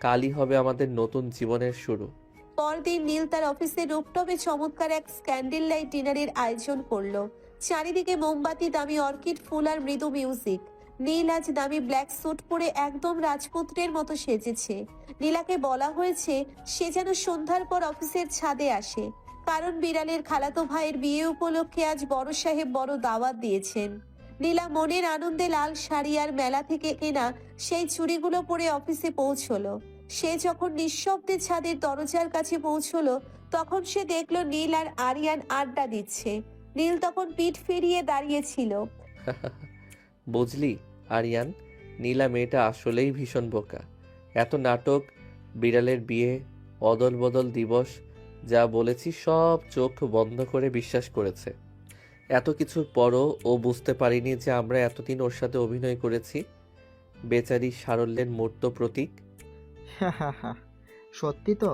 কালই হবে আমাদের নতুন জীবনের শুরু।
পরদিন নীল তার অফিসের রুফটপে চমৎকার এক ক্যান্ডেল লাইট ডিনারের আয়োজন করলো। চারিদিকে মোমবাতি, দামি অর্কিড ফুল আর মৃদু মিউজিক। নীল আজ দামি ব্ল্যাক স্যুট পরে একদম রাজপুত্রের মতো সেজেছে। নীলাকে বলা হয়েছে সে যেন সন্ধ্যার পর অফিসের ছাদে আসে, কারণ বিড়ালের খালাতো ভাইয়ের বিয়ে উপলক্ষে আজ বড় সাহেব বড় দাওয়াত দিয়েছেন। নীলা মনের আনন্দে লাল শাড়ি আর মেলা থেকে কেনা সেই চুড়িগুলো পরে অফিসে পৌঁছলো। সে যখন নিঃশব্দে ছাদের দরজার কাছে পৌঁছলো, তখন সে দেখলো নীল আর আরিয়ান আড্ডা দিচ্ছে। নীল তখন পিঠ ফিরিয়ে দাঁড়িয়েছিল।
বুঝলি আরিয়ান, নীলা মেয়েটা আসলেই ভীষণ বোকা। এত নাটক, বিড়ালের বিয়ে, অদল বদল দিবস, যা বলেছি সব চোখ বন্ধ করে বিশ্বাস করেছে। এত কিছুর পরও ও বুঝতে পারিনি যে আমরা এতদিন ওর সাথে অভিনয় করেছি। বেচারি সারল্যের মূর্ত প্রতীক।
সত্যি তো,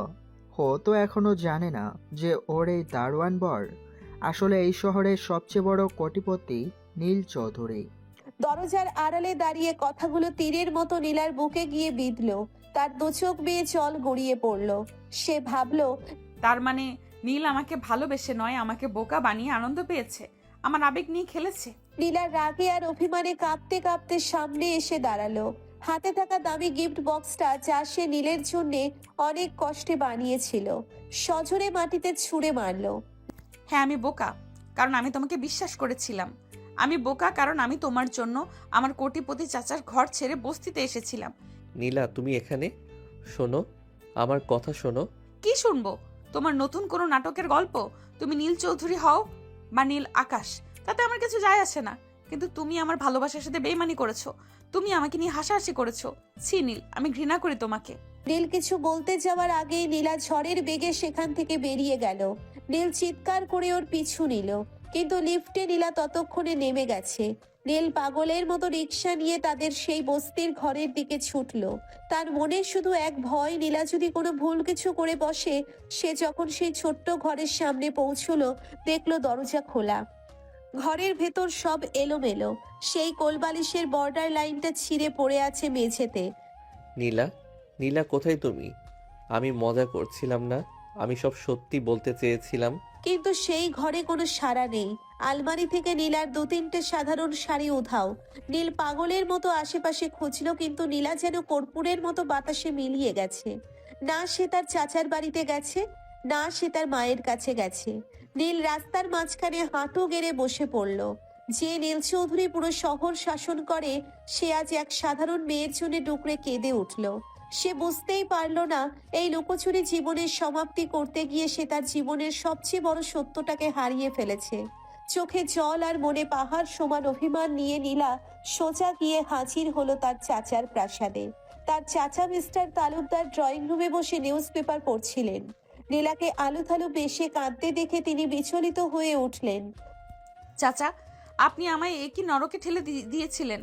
ও তো এখনো জানে না যে ওর এই দারোয়ান বর আসলে এই শহরের সবচেয়ে বড় কোটিপতি নীল চৌধুরী।
দরজার আড়ালে দাঁড়িয়ে কথাগুলো তীরের মতো নীলার বুকে গিয়ে বিঁধলো। তার দু চোখ বেয়ে জল গড়িয়ে পড়লো। সে ভাবলো,
তার মানে নীল আমাকে ভালোবেসে নয়, আমাকে বোকা বানিয়ে আনন্দ পেয়েছে, আমার আবেগ নিয়ে খেলেছে।
নীলার রাগে আর অভিমানে কাঁপতে কাঁপতে সামনে এসে দাঁড়ালো। হাতে থাকা দামি গিফট বক্সটা, যা সে নীলের জন্য অনেক কষ্টে বানিয়েছিল, সজোরে মাটিতে ছুঁড়ে মারলো।
হ্যাঁ, আমি বোকা, কারণ আমি তোমাকে বিশ্বাস করেছিলাম। আমি বোকা কারণ আমি তোমার জন্য আমার কোটিপতি চাচার ঘর ছেড়ে বস্তিতে এসেছিলাম।
নীলা, তুমি এখানে শোনো, আমার কথা শোনো।
কি শুনবো? তোমার নতুন কোনো নাটকের গল্প? তুমি নীল চৌধুরী হও, বা নীল আকাশ, তাতে আমার কিছু যায় আসে না। কিন্তু তুমি আমার ভালোবাসার সাথে বেইমানি করেছো, তুমি আমাকে নিয়ে হাসাহাসি করেছো। ছি নীল, আমি ঘৃণা করি তোমাকে।
নীল কিছু বলতে যাওয়ার আগেই নীলা ঝড়ের বেগে সেখান থেকে বেরিয়ে গেল। নীল চিৎকার করে ওর পিছু নিল, কিন্তু লিফটে নীলা ততক্ষণে নেমে গেছে। নীল পাগলের মতো রিক্সা নিয়ে তাদের সেই বস্তির ঘরের দিকে ছুটল। তার মনে শুধু এক ভয়, নীলা যদি কোনো ভুল কিছু করে বসে। সে যখন সেই ছোট্ট ঘরের সামনে পৌঁছলো, দেখলো দরজা খোলা। ঘরের ভেতর সব এলোমেলো, সেই কোলবালিশের বর্ডার লাইনটা ছিঁড়ে পড়ে আছে মেঝেতে।
নীলা, নীলা কোথায় তুমি? আমি মজা করছিলাম না, আমি সব সত্যি বলতে চেয়েছিলাম।
কিন্তু সেই ঘরে কোনো সাড়া নেই। আলমারি থেকে নীলার 2-3টে সাধারণ শাড়ি উধাও। নীল পাগলের মতো আশেপাশে খুঁজলো, কিন্তু নীলা যেন কর্পূরের মতো বাতাসে মিলিয়ে গেছে। না সে তার চাচার বাড়িতে গেছে, না সে তার মায়ের কাছে গেছে। নীল রাস্তার মাঝখানে হাঁটু গেড়ে বসে পড়ল। যে নীল চৌধুরী পুরো শহর শাসন করে, সে আজ এক সাধারণ মেয়ের জন্য ডুকরে কেঁদে উঠল। সে বুঝতেই পারল না, এই লুকোচুরি জীবনের সমাপ্তি করতে গিয়ে সে তার জীবনের সবচেয়ে বড় সত্যটাকে হারিয়ে ফেলেছে। চোখে জল আর মনে পাহাড় সমান অভিমান নিয়ে নীলা সোজা গিয়ে হাজির হলো তার চাচার প্রাসাদে। তার চাচা মিস্টার তালুকদার ড্রয়িং রুমে বসে নিউজ পেপার পড়ছিলেন। নীলাকে আলুথালু বেশে কাঁদতে দেখে তিনি বিচলিত হয়ে উঠলেন।
চাচা, আপনি আমায় একই নরকে ঠেলে দিয়েছিলেন।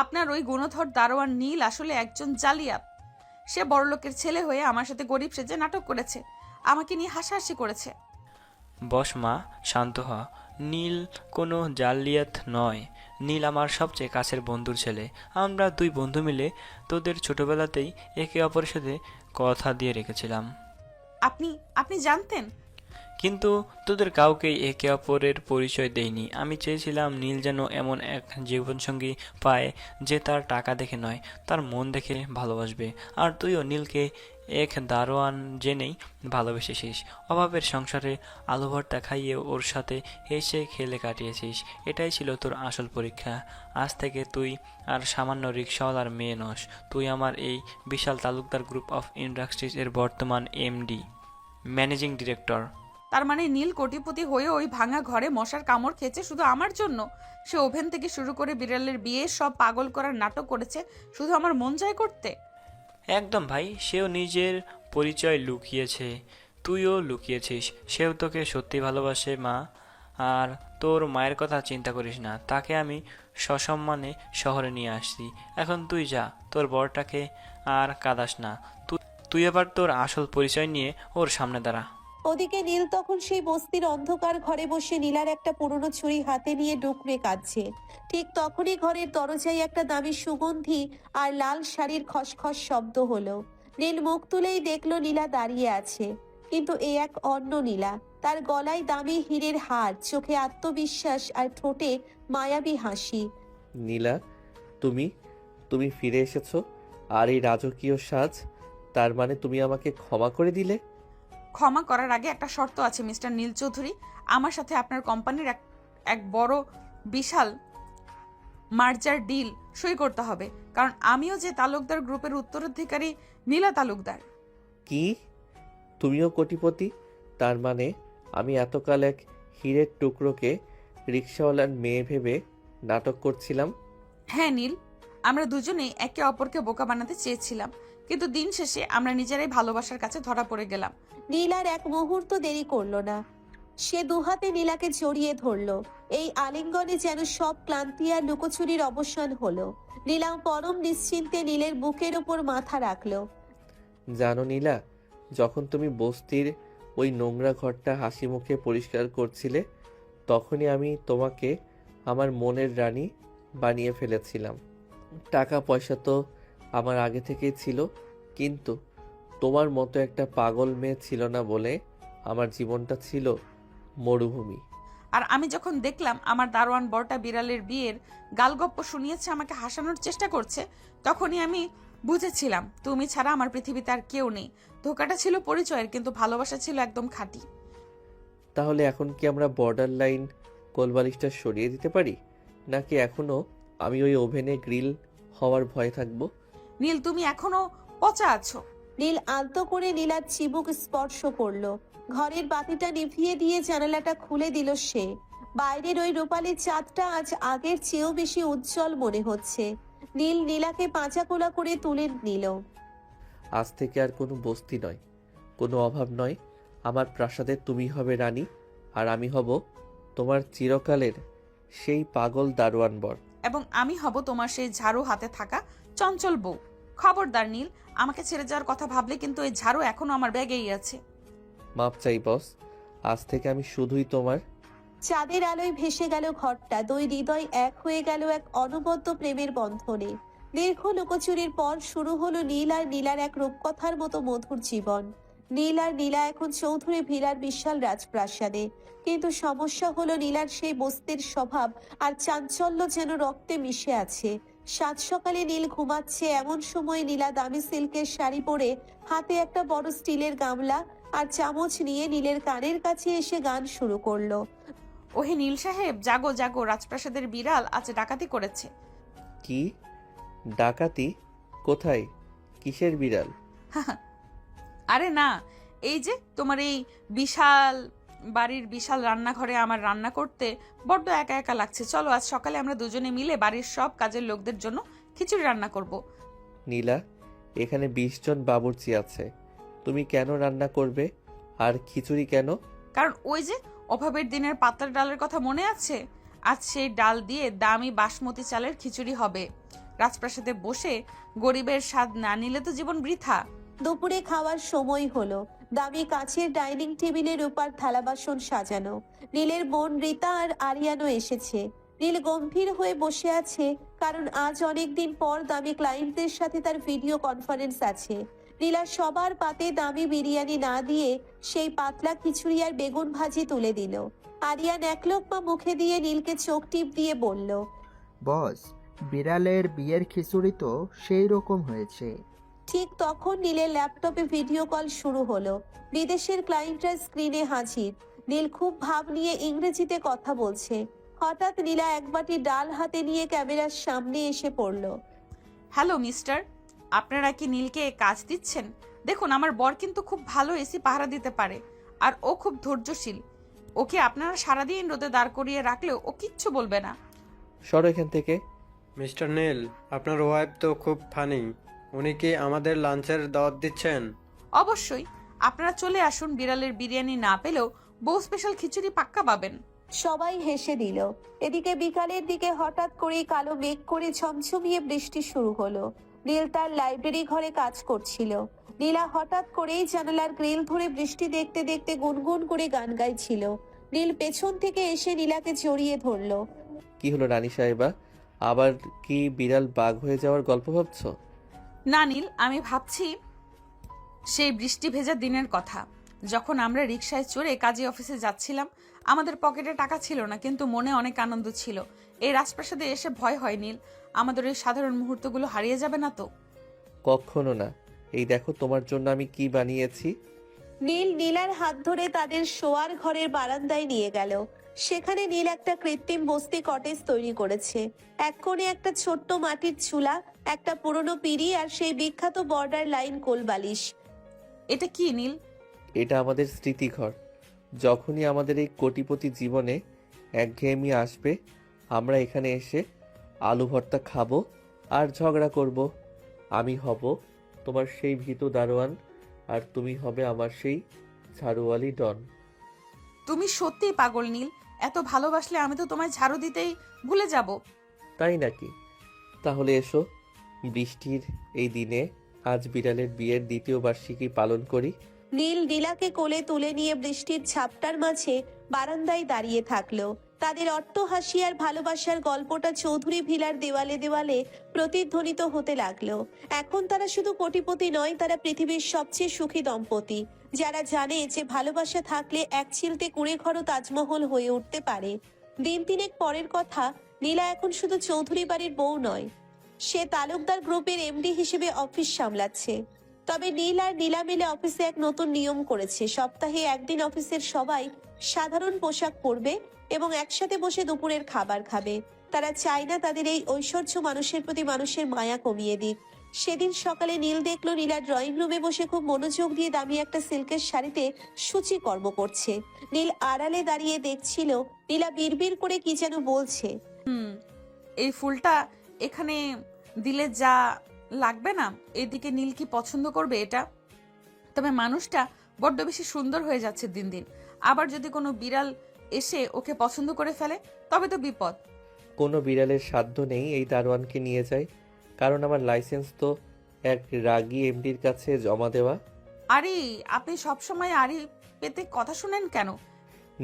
আপনার ওই গুণধর দারোয়ান নীল আসলে একজন জালিয়াত। সে বড়লোকের ছেলে হয়ে আমার সাথে গরিব সেজে নাটক করেছে, আমাকে নিয়ে হাসাহাসি করেছে।
বস মা, শান্ত হ। নীল কোনো জালিয়াত নয়। নীল আমার সবচেয়ে কাছের বন্ধুর ছেলে। আমরা 2 বন্ধু মিলে তোদের ছোটবেলাতেই একে অপরের সাথে কথা দিয়ে রেখেছিলাম।
আপনি জানতেন?
কিন্তু তোদের কাউকেই একে অপরের পরিচয় দেইনি। আমি চেয়েছিলাম নীল যেন এমন এক জীবনসঙ্গী পায় যে তার টাকা দেখে নয়, তার মন দেখে ভালোবাসবে। আর তুইও নীলকে এক দারোয়ান জেনেই ভালোবেসেছিস। অভাবের সংসারে আলু ভর্তা খাইয়ে ওর সাথে হেসে খেলে কাটিয়েছিস। এটাই ছিল তোর আসল পরীক্ষা। আজ থেকে তুই আর সামান্য রিক্সাওয়ালার মেয়ে নস। তুই আমার এই বিশাল তালুকদার গ্রুপ অফ ইন্ডাস্ট্রিজ এর বর্তমান এমডি, ম্যানেজিং ডিরেক্টর।
তার মানে নীল কোটিপতি হয়ে ওই ভাঙা ঘরে মশার কামড় খেয়েছে শুধু আমার জন্য। সে ওভেন থেকে শুরু করে বিড়ালের বিয়ে সব পাগল করার নাটক করেছে শুধু আমার মন জয় করতে।
একদম ভাই, সেও নিজের পরিচয় লুকিয়েছে, তুইও লুকিয়েছিস। সেও তোকে সত্যি ভালোবাসে মা। আর তোর মায়ের কথা চিন্তা করিস না, তাকে আমি সসম্মানে শহরে নিয়ে আসছি। এখন তুই যা, তোর বরটাকে আর কাঁদাস না। তুই এবার তোর আসল পরিচয় নিয়ে ওর সামনে দাঁড়া।
ওদিকে নীল তখন সেই বস্তির অন্ধকার ঘরে বসে নীলার একটা পুরনো ছুরি হাতে নিয়ে ডুকরে কাঁদছে। ঠিক তখনই ঘরের দরজায় একটা দামি সুগন্ধি আর লাল শাড়ির খসখস শব্দ হলো। নীল মুখ তুলেই দেখলো নীলা দাঁড়িয়ে আছে, কিন্তু এ এক অন্য নীলা। তার গলায় দামি হীরের হার, চোখে আত্মবিশ্বাস আর ঠোঁটে মায়াবী হাসি।
নীলা, তুমি ফিরে এসেছো। আর এই রাজকীয় সাজ, তার মানে তুমি আমাকে ক্ষমা করে দিলে?
ক্ষমা করার আগে একটা শর্ত আছে মিস্টার নীল চৌধুরী। আমার সাথে আপনার কোম্পানির এক বড় বিশাল মার্জার ডিল সই করতে হবে, কারণ আমিও যে তালুকদার গ্রুপের উত্তরাধিকারী নীলা তালুকদার।
কি? তুমিও কোটিপতি? তার মানে আমি এতকাল এক হীরের টুকরোকে রিক্সাওয়ালার মেয়ে ভেবে নাটক করছিলাম।
হ্যাঁ নীল, আমরা দুজনেই একে অপরকে বোকা বানাতে চেয়েছিলাম, কিন্তু দিন শেষে আমরা নিজেরাই ভালোবাসার কাছে ধরা পড়ে গেলাম।
নীল আর এক মুহূর্ত দেরি করলো না। সে দুহাতে নীলাকে জড়িয়ে ধরলো। এই আলিঙ্গনে যেন সব ক্লান্তি আর লুকোচুরির অবসান হলো। নীলা পরম নিশ্চিন্তে নীলের বুকের ওপর মাথা রাখলো।
জানো নীলা, যখন তুমি বস্তির ওই নোংরা ঘরটা হাসি মুখে পরিষ্কার করছিলে, তখনই আমি তোমাকে আমার মনের রানী বানিয়ে ফেলেছিলাম। টাকা পয়সা তো আমার আগে থেকেই ছিল, কিন্তু তোমার মতো একটা পাগল মেয়ে ছিল না বলে আমার জীবনটা ছিল মরুভূমি।
আর আমি যখন দেখলাম আমার দারোয়ান বড়টা বিড়ালের বিয়ের গালগপ্প শুনিয়েছে, আমাকে হাসানোর চেষ্টা করছে, তখনই আমি বুঝেছিলাম তুমি ছাড়া আমার পৃথিবীতে আর কেউ নেই। ধোকাটা ছিল পরিচয়ের, কিন্তু ভালোবাসা ছিল একদম খাঁটি।
তাহলে এখন কি আমরা বর্ডার লাইন কোলবালিশটা সরিয়ে দিতে পারি, নাকি এখনো আমি ওই ওভেনে গ্রিল হওয়ার ভয় থাকবো?
নীল, তুমি এখনো পচা আছো।
নীল আলতো করে নীলার চিবুক স্পর্শ করলো। ঘরের বাতিটা নিভিয়ে দিয়ে জানালাটা খুলে দিল সে। বাইরের ওই রূপালী চাঁদটা আজ আগের চেয়েও বেশি উজ্জ্বল মনে হচ্ছে। নীল নীলাকে পাঁচাকোলা করে তুলে নিল।
আজ থেকে আর কোনো বস্তি নয়, কোনো অভাব নয়। আমার প্রাসাদের তুমি হবে রানী, আর আমি হব তোমার চিরকালের সেই পাগল দারোয়ান বর।
এবং আমি হব তোমার সেই ঝাড়ু হাতে থাকা চঞ্চল বউ। খবরদার নীল, আমাকে ছেড়ে যাওয়ার কথা ভাবলে কিন্তু এই ঝাড়ু এখনো আমার ব্যাগেই আছে।
মাপ চাই বস, আজ থেকে আমি শুধুই তোমার।
চাঁদের আলোয় ভেসে গেল ঘরটা, দুই হৃদয় এক হয়ে গেল এক অনবদ্য প্রেমের বন্ধনে। দীর্ঘ লুকোচুরির পর শুরু হলো নীল আর নীলার এক রূপকথার মতো মধুর জীবন। নীল আর নীলা এখন চৌধুরী ভিলার বিশাল রাজপ্রাসাদে, কিন্তু সমস্যা হলো নীলার সেই বস্তির স্বভাব আর চাঞ্চল্য যেন রক্তে মিশে আছে। সাত সকালে নীল ঘুমাচ্ছে, এমন সময় নীলা দামি সিল্কের শাড়ি পরে হাতে একটা বড় স্টিলের গামলা আর চামচ নিয়ে নীলের কানের কাছে এসে গান শুরু করলো।
ওহে নীল সাহেব, জাগো জাগো, রাজপ্রাসাদের বিড়াল আজ ডাকাতি করেছে।
কি ডাকাতি? কোথায়? কিসের বিড়াল?
আরে না, এই যে তোমার এই বিশাল বাড়ির বিশাল রান্নাঘরে আমার রান্না করতে বড্ড একা একা লাগছে। চলো আজ সকালে আমরা দুজনে মিলে বাড়ির সব কাজের লোকদের জন্য খিচুড়ি রান্না করব।
নীলা, এখানে 20 জন বাবুর্চি আছে, তুমি কেন রান্না করবে? আর খিচুড়ি কেন?
কারণ ওই যে অভাবের দিনের পাতলা ডালের কথা মনে আছে? আজ সেই ডাল দিয়ে দামি বাসমতি চালের খিচুড়ি হবে। রাজপ্রাসাদে বসে গরিবের স্বাদ না নিলে তো জীবন বৃথা।
দুপুরে খাওয়ার সময় হলো। দামি কাছের ডাইনিং টেবিলে রূপার থালা বাসন সাজানো। নীলের বোন রীতা আর আরিয়ানও এসেছে। নীল গম্ভীর হয়ে বসে আছে, কারণ আজ অনেকদিন পর দামি ক্লায়েন্টদের সাথে তার ভিডিও কনফারেন্স আছে। নীলা সবার পাতে দামি বিরিয়ানি না দিয়ে সেই পাতলা খিচুড়ি আর বেগুন ভাজি তুলে দিল। আরিয়ান এক লোকমা মুখে দিয়ে নীলকে চোখ টিপ দিয়ে বলল,
বস, বিড়ালের বিয়ের খিচুড়ি তো সেই রকম হয়েছে।
ঠিক তখন নীলের ল্যাপটপে ভিডিও কল শুরু হলো। বিদেশের ক্লায়েন্টরা স্ক্রিনে হাজির। নীল খুব ভাব নিয়ে ইংরেজিতে কথা বলছে। হঠাৎ নীলা এক বাটি ডাল হাতে নিয়ে ক্যামেরার সামনে এসে পড়ল।
হ্যালো মিস্টার, আপনারা কি নীলকে কাজ দিচ্ছেন? দেখুন, আমার বর কিন্তু খুব ভালো এসি পাহারা দিতে পারে, আর ও খুব ধৈর্যশীল। ওকে আপনারা সারাদিন রোদে দাঁড় করিয়ে রাখলেও ও কিচ্ছু বলবে না।
সরো এখান থেকে।
মিস্টার নীল, আপনার ওয়াইফ তো খুব ফানি। উনি কি আমাদের লাঞ্চের দাওয়াত দিচ্ছেন?
অবশ্যই, আপনারা চলে আসুন। বিড়ালের বিরিয়ানি না পেলেও বউ স্পেশাল খিচুড়ি পাক্কা পাবেন।
সবাই হেসে দিল। এদিকে বিকালের দিকে হঠাৎ করেই কালো মেঘ করে ঝমঝমিয়ে বৃষ্টি শুরু হলো। নীল তার লাইব্রেরি ঘরে কাজ করছিল। নীলা হঠাৎ করেই জানালার গ্রিল ধরে বৃষ্টি দেখতে দেখতে গুনগুন করে গান গাইছিল। নীল পেছন থেকে এসে নীলাকে জড়িয়ে ধরলো।
কি হলো রানী সাহেবা, আবার কি বিড়াল বাঘ হয়ে যাওয়ার গল্প ভাবছো?
না নীল, আমি ভাবছি সেই বৃষ্টি ভেজা দিনের কথা, যখন আমরা রিকশায় চড়ে কাজী অফিসে যাচ্ছিলাম। আমাদের পকেটে টাকা ছিল না, কিন্তু মনে অনেক আনন্দ ছিল। এই রাজপ্রাসাদে এসে ভয় হয় নীল, আমাদের এই সাধারণ মুহূর্তগুলো হারিয়ে যাবে না তো?
কখনো না। এই দেখো তোমার জন্য আমি কি বানিয়েছি।
নীল নীলার হাত ধরে তাদের শোয়ার ঘরের বারান্দায় নিয়ে গেল। সেখানে নীল একটা কৃত্রিম বস্তি কটেজ তৈরি করেছে। এক কোণে একটা ছোট্ট মাটির চুলা, একটা পুরনো পিঁড়ি আর সেই বিখ্যাত বর্ডার লাইন কোলবালিশ।
এটা কি নীল?
এটা আমাদের স্মৃতিঘর। যখনই আমাদের এই কোটিপতি জীবনে একঘেয়েমি আসবে, আমরা এখানে এসে আলু ভর্তা খাবো আর ঝগড়া করব। আমি হব তোমার সেই ভীতু দারোয়ান, আর তুমি হবে আমার সেই ঝাড়ুওয়ালি ডন।
তুমি সত্যিই পাগল নীল, এত ভালোবাসলে আমি তো তোমায় ঝাড়ু দিতেই ভুলে যাব।
তাই নাকি? তাহলে এসো, বৃষ্টির এই দিনে আজ বিড়ালের বিয়ের দ্বিতীয় বার্ষিকী পালন করি।
নীল নীলাকে কোলে তুলে নিয়ে বৃষ্টির ঝাপটার মাঝে বারান্দায় দাঁড়িয়ে থাকলো। তাদের অট্টহাসি আর ভালোবাসার গল্পটা চৌধুরী ভিলার দেওয়ালে দেওয়ালে প্রতিধ্বনিত হতে লাগলো। এখন তারা শুধু কোটিপতি নয়, তারা পৃথিবীর সবচেয়ে সুখী দম্পতি, যারা জানে যে ভালোবাসা থাকলে এক চিলতে কুঁড়ে ঘরও তাজমহল হয়ে উঠতে পারে। দিন তিনেক পরের কথা, নীলা এখন শুধু চৌধুরী বাড়ির বউ নয়, সে তালুকদার গ্রুপের এমডি হিসেবে অফিস সামলাচ্ছে। তবে নীল আর নীলা মিলে অফিসে এক নতুন নিয়ম করেছে। সপ্তাহে একদিন অফিসের সবাই সাধারণ পোশাক পরবে এবং একসাথে বসে দুপুরের খাবার খাবে। তারা চায় না তাদের এই ঐশ্বর্য মানুষের প্রতি মানুষের মায়া কমিয়ে দিক। সেদিন সকালে নীল দেখলো নীলা ড্রয়িং রুমে বসে খুব মনোযোগ দিয়ে দামি একটা সিল্কের শাড়িতে সূচিকর্ম করছে। নীল আড়ালে দাঁড়িয়ে দেখছিল নীলা বিড়বিড় করে কি যেন বলছে।
এই ফুলটা এখানে দিলে যা লাগবে না, এদিকে নীল কি পছন্দ করবে এটা? তবে মানুষটা বড্ড বেশি সুন্দর হয়ে যাচ্ছে দিন দিন। আবার যদি কোনো বিড়াল এসে ওকে পছন্দ করে ফেলে তবে তো বিপদ।
কোনো বিড়ালের সাধ্য নেই এই দারোয়ানকে নিয়ে যায়, কারণ আমার লাইসেন্স তো এক রাগী এমডির কাছে জমা দেওয়া।
আরে আপনি সবসময় আরে পেতে কথা শুনেন কেন?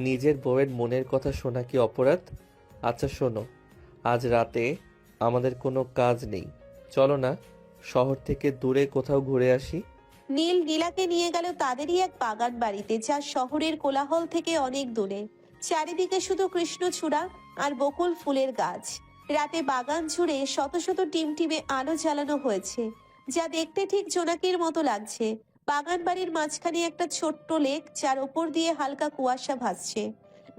নিজের বউয়ের মনের কথা শোনা কি অপরাধ? আচ্ছা শোনো, আজ রাতে আমাদের কোনো কাজ নেই, চলো না শহর থেকে দূরে কোথাও ঘুরে আসি।
নীল নীলাকে নিয়ে গেল তাদেরই এক বাগান বাড়িতে, যা শহরের কোলাহল থেকে অনেক দূরে। চারিদিকে শুধু কৃষ্ণচূড়া আর বকুল ফুলের গাছ। রাতে বাগান জুড়ে শত শত টিমটিমে আলো জ্বালানো হয়েছে, যা দেখতে ঠিক জোনাকির মতো লাগছে। বাগান বাড়ির মাঝখানে একটা ছোট্ট লেক, যার ওপর দিয়ে হালকা কুয়াশা ভাসছে।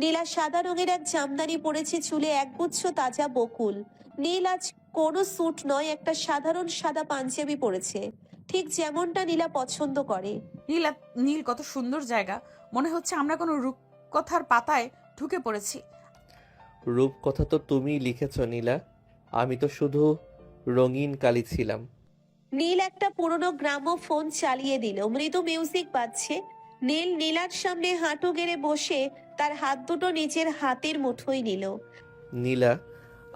নীলা সাদা রঙের এক জামদানি পরেছে, চুলে একগুচ্ছ তাজা বকুল। নীল আজ কোনো স্যুট নয়, একটা সাধারণ সাদা পাঞ্জাবি পরেছে, ঠিক যেমনটা নীলা পছন্দ করে।
নীল কত সুন্দর জায়গা, মনে হচ্ছে আমরা কোনো রূপকথার পাতায় ঢুকে পড়েছি।
রূপকথা তো তুমিই লিখেছ নীলা, আমি তো শুধু রঙিন কালি ছিলাম।
নীল একটা পুরনো গ্রামোফোন চালিয়ে দিল, মৃদু মিউজিক বাজছে। নীল নীলার সামনে হাঁটু গেড়ে বসে তার হাত দুটো নিজের হাতের মুঠোয় নিল।
নীলা,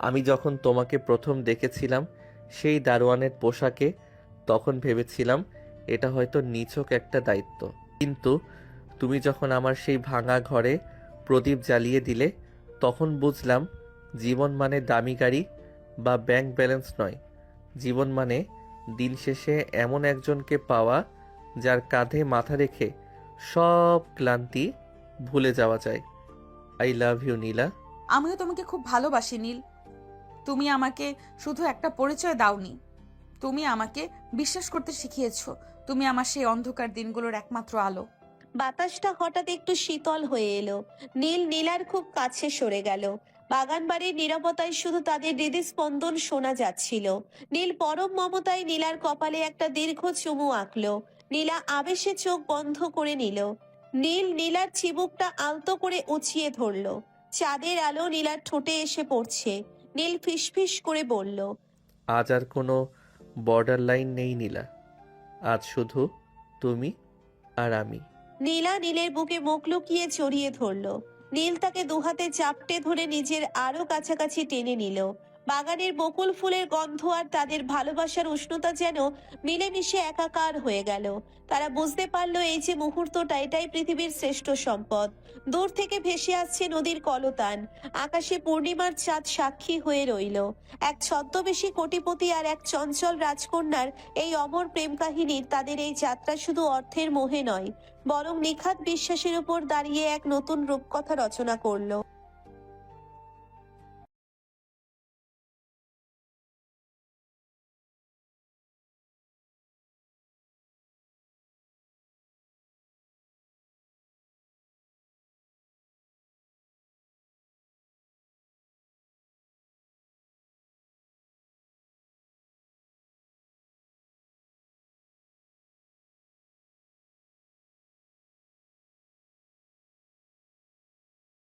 আমি যখন তোমাকে প্রথম দেখেছিলাম সেই দারোয়ানের পোশাকে, তখন ভেবেছিলাম এটা হয়তো নিছক একটা দায়িত্ব, কিন্তু তুমি যখন আমার সেই ভাঙা ঘরে প্রদীপ জ্বালিয়ে দিলে, তখন বুঝলাম জীবন মানে দামি গাড়ি বা ব্যাংক ব্যালেন্স নয়। জীবন মানে দিন শেষে এমন একজনকে পাওয়া যার কাঁধে মাথা রেখে সব ক্লান্তি ভুলে যাওয়া যায়। আই লাভ ইউ নীলা।
আমিও তোমাকে খুব ভালোবাসি নীল। তুমি আমাকে শুধু একটা পরিচয় দাওনি, তুমি আমাকে বিশ্বাস করতে শিখিয়েছো। তুমি আমার সেই অন্ধকার দিনগুলোর একমাত্র আলো।
বাতাসটা হঠাৎ একটু শীতল হয়ে এলো। নীল নীলার খুব কাছে সরে গেল। বাগান বাড়ির নীরবতায় শুধু তাদের হৃদস্পন্দন শোনা যাচ্ছিল। নীল পরম মমতায় নীলার কপালে একটা দীর্ঘ চুমু আঁকলো। নীলা আবেশে চোখ বন্ধ করে নিল। নীল নীলার চিবুকটা আলতো করে উঁচিয়ে ধরলো। চাঁদের আলো নীলার ঠোঁটে এসে পড়ছে। নীল ফিসফিস করে বলল,
আজ আর কোনো বর্ডার লাইন নেই নীলা, আজ শুধু তুমি আর আমি।
নীলা নীলের বুকে মুখ লুকিয়ে জড়িয়ে ধরলো। নীল তাকে দুহাতে চাপটে ধরে নিজের আরো কাছাকাছি টেনে নিল। বাগানের বকুল ফুলের গন্ধ আর তাদের ভালোবাসার উষ্ণতা যেন মিলেমিশে একাকার হয়ে গেল। তারা বুঝতে পারলো এই যে মুহূর্তটা, এটাই পৃথিবীর শ্রেষ্ঠ সম্পদ। দূর থেকে ভেসে আসছে নদীর কলতান, আকাশে পূর্ণিমার চাঁদ সাক্ষী হয়ে রইল। এক ছদ্মবেশী কোটিপতি আর এক চঞ্চল রাজকন্যার এই অমর প্রেম কাহিনীর তাদের এই যাত্রা শুধু অর্থের মোহে নয়, বরং নিখাত বিশ্বাসের উপর দাঁড়িয়ে এক নতুন রূপকথা রচনা করলো।